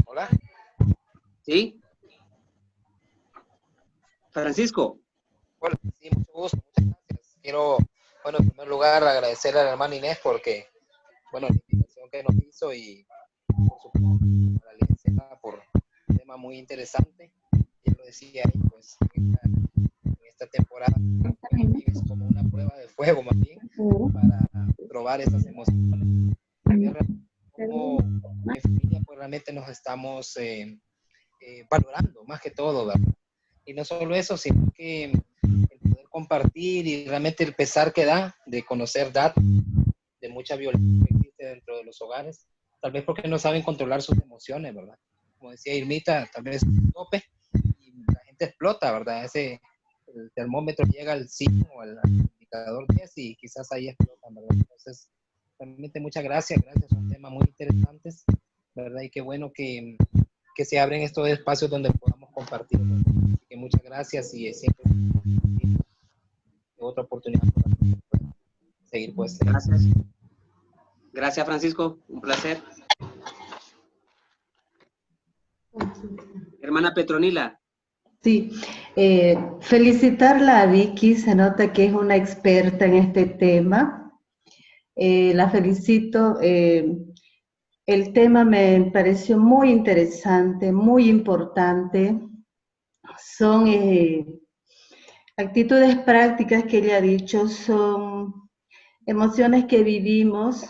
Hola. ¿Sí? Francisco. Bueno, sí, mucho gusto, muchas gracias. Quiero, bueno, en primer lugar agradecerle a la hermana Inés porque, bueno, la invitación que nos hizo y por supuesto a la licenciada por un tema muy interesante. Ya lo decía ahí, pues, en esta temporada es como una prueba de fuego más bien para probar esas emociones. Como en familia, pues realmente nos estamos valorando más que todo, ¿verdad? Y no solo eso, sino que el compartir y realmente el pesar que da de conocer datos de mucha violencia que existe dentro de los hogares, tal vez porque no saben controlar sus emociones, ¿verdad? Como decía Irmita, tal vez tope y la gente explota, ¿verdad? El termómetro llega al 5 o al indicador 10 y quizás ahí explotan, ¿verdad? Entonces, realmente muchas gracias, son temas muy interesantes, ¿verdad? Y qué bueno que se abren estos espacios donde podamos compartir, ¿verdad? Así que muchas gracias y siempre otra oportunidad para seguir, pues. Gracias. Gracias, Francisco, un placer. Hermana Petronila. Sí, felicitarla a Vicky, se nota que es una experta en este tema. La felicito. El tema me pareció muy interesante, muy importante. Son actitudes prácticas que ella ha dicho, son emociones que vivimos,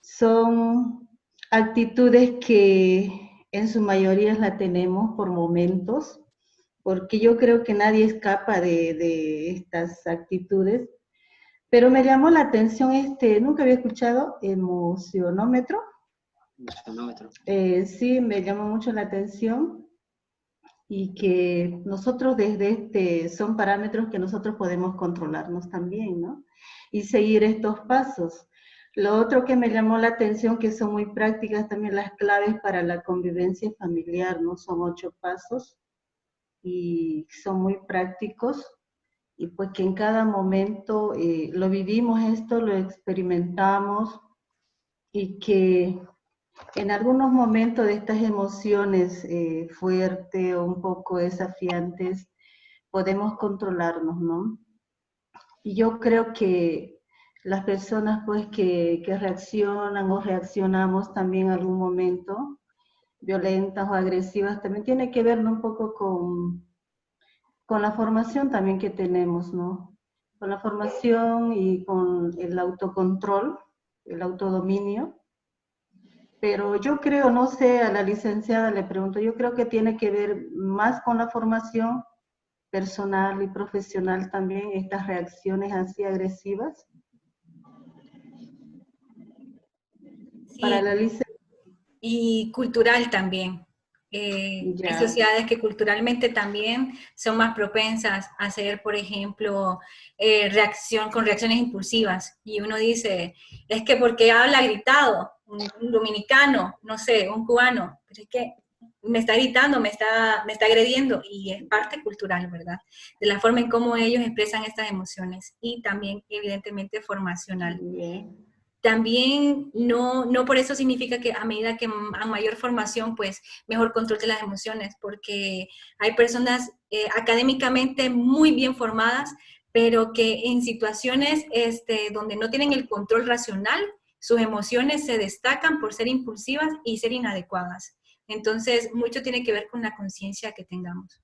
son actitudes que en su mayoría la tenemos por momentos, porque yo creo que nadie escapa de estas actitudes. Pero me llamó la atención nunca había escuchado emocionómetro. Sí, me llamó mucho la atención y que nosotros son parámetros que nosotros podemos controlarnos también, ¿no? Y seguir estos pasos. Lo otro que me llamó la atención, que son muy prácticas también las claves para la convivencia familiar, ¿no? Son 8 pasos y son muy prácticos y pues que en cada momento lo vivimos esto, lo experimentamos y que en algunos momentos de estas emociones fuertes o un poco desafiantes podemos controlarnos, ¿no? Y yo creo que las personas pues que reaccionan o reaccionamos también en algún momento, violentas o agresivas, también tiene que ver, ¿no? Un poco con la formación también que tenemos, ¿no? Con la formación y con el autocontrol, el autodominio. Pero yo creo, no sé, a la licenciada le pregunto, yo creo que tiene que ver más con la formación personal y profesional también, estas reacciones así agresivas. Sí. Para la licenciada. Y cultural también. Hay sociedades que culturalmente también son más propensas a hacer, por ejemplo, con reacciones impulsivas. Y uno dice, es que porque habla gritado, un dominicano, no sé, un cubano, pero es que me está gritando, me está agrediendo, y es parte cultural, ¿verdad? De la forma en cómo ellos expresan estas emociones, y también, evidentemente, formacional. También no por eso significa que a medida que a mayor formación, pues mejor control de las emociones, porque hay personas académicamente muy bien formadas, pero que en situaciones donde no tienen el control racional, sus emociones se destacan por ser impulsivas y ser inadecuadas. Entonces, mucho tiene que ver con la conciencia que tengamos.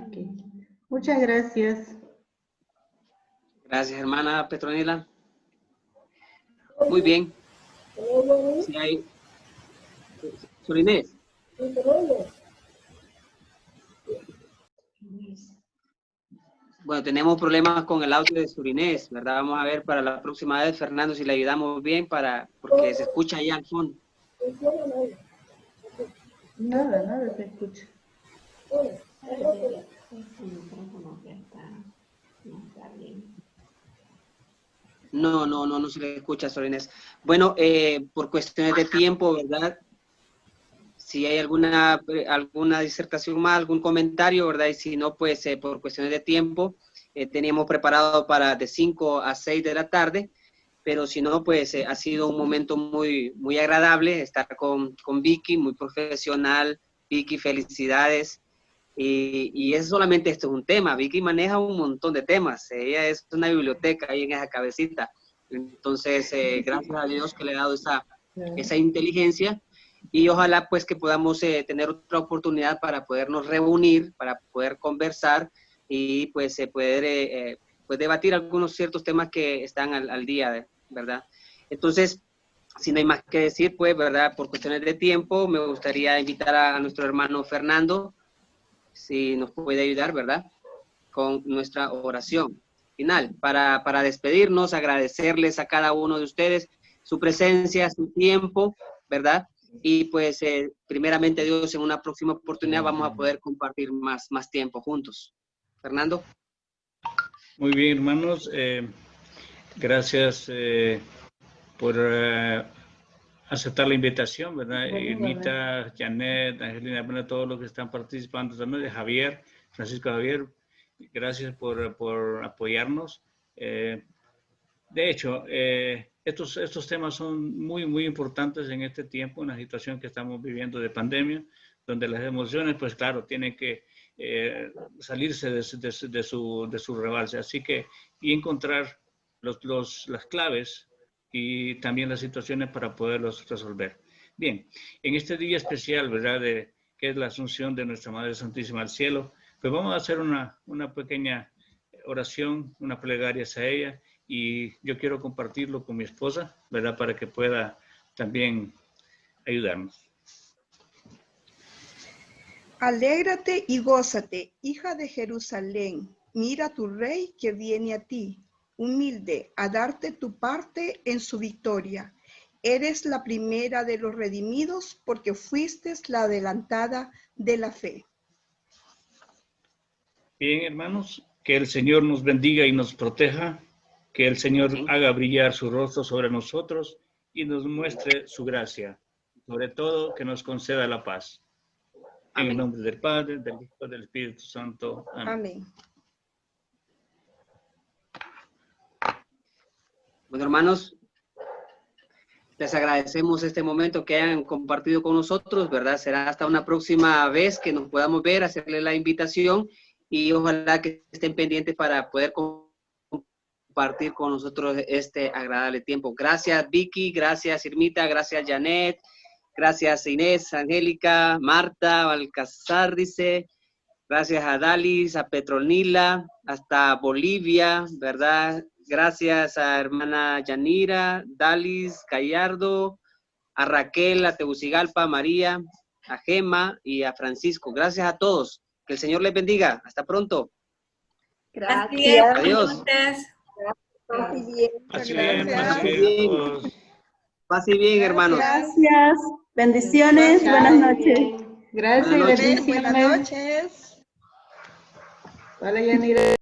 Okay. Muchas gracias. Gracias, hermana Petronila. Muy bien. Sí, hay. Sor Inés. Bueno, tenemos problemas con el audio de Sor Inés, ¿verdad? Vamos a ver para la próxima vez, Fernando, si le ayudamos bien, porque se escucha ahí al fondo. Nada se escucha. No se le escucha, Sor Inés. Bueno, por cuestiones de tiempo, ¿verdad? Si hay alguna disertación más, algún comentario, ¿verdad? Y si no, pues por cuestiones de tiempo, teníamos preparado para de 5 a 6 de la tarde, pero si no, pues ha sido un momento muy, muy agradable estar con Vicky, muy profesional. Vicky, felicidades. Y es solamente esto es un tema. Vicky maneja un montón de temas. Ella es una biblioteca ahí en esa cabecita. Entonces, gracias a Dios que le ha dado esa inteligencia, y ojalá pues que podamos tener otra oportunidad para podernos reunir, para poder conversar y pues poder pues debatir algunos ciertos temas que están al día, ¿verdad? Entonces, si no hay más que decir, pues, ¿verdad? Por cuestiones de tiempo, me gustaría invitar a nuestro hermano Fernando, si nos puede ayudar, ¿verdad? con nuestra oración final. Para despedirnos, agradecerles a cada uno de ustedes su presencia, su tiempo, ¿verdad? Y pues primeramente Dios, en una próxima oportunidad vamos a poder compartir más tiempo juntos. Fernando. Muy bien, hermanos. Gracias por aceptar la invitación, ¿verdad? Irmita, Janet, Angelina, bueno, todos los que están participando también, de Javier, Francisco Javier, gracias por apoyarnos. De hecho, estos temas son muy importantes en este tiempo, en la situación que estamos viviendo de pandemia, donde las emociones, pues claro, tienen que salirse de su rebalse. Así que, y encontrar las claves y también las situaciones para poderlos resolver. Bien, en este día especial, ¿verdad?, que es la Asunción de Nuestra Madre Santísima al Cielo, pues vamos a hacer una pequeña oración, una plegaria hacia ella, y yo quiero compartirlo con mi esposa, ¿verdad?, para que pueda también ayudarnos. Alégrate y gózate, hija de Jerusalén, mira tu rey que viene a ti, humilde, a darte tu parte en su victoria. Eres la primera de los redimidos porque fuiste la adelantada de la fe. Bien, hermanos, que el Señor nos bendiga y nos proteja, que el Señor haga brillar su rostro sobre nosotros y nos muestre su gracia, sobre todo que nos conceda la paz. En el nombre del Padre, del Hijo, del Espíritu Santo. Amén. Amén. Bueno, hermanos, les agradecemos este momento que hayan compartido con nosotros, ¿verdad? Será hasta una próxima vez que nos podamos ver, hacerle la invitación y ojalá que estén pendientes para poder compartir con nosotros este agradable tiempo. Gracias, Vicky, gracias, Irmita, gracias, Janet, gracias, Inés, Angélica, Marta, Balcazar, dice, gracias a Dalis, a Petronila, hasta Bolivia, ¿verdad? Gracias a hermana Yanira, Dalis, Gallardo, a Raquel, a Tegucigalpa, a María, a Gema y a Francisco. Gracias a todos. Que el Señor les bendiga. Hasta pronto. Gracias. Adiós. Pase bien, hermanos. Gracias. Bendiciones. Buenas noches. Gracias y bendiciones. Buenas noches. Hola, Yanira.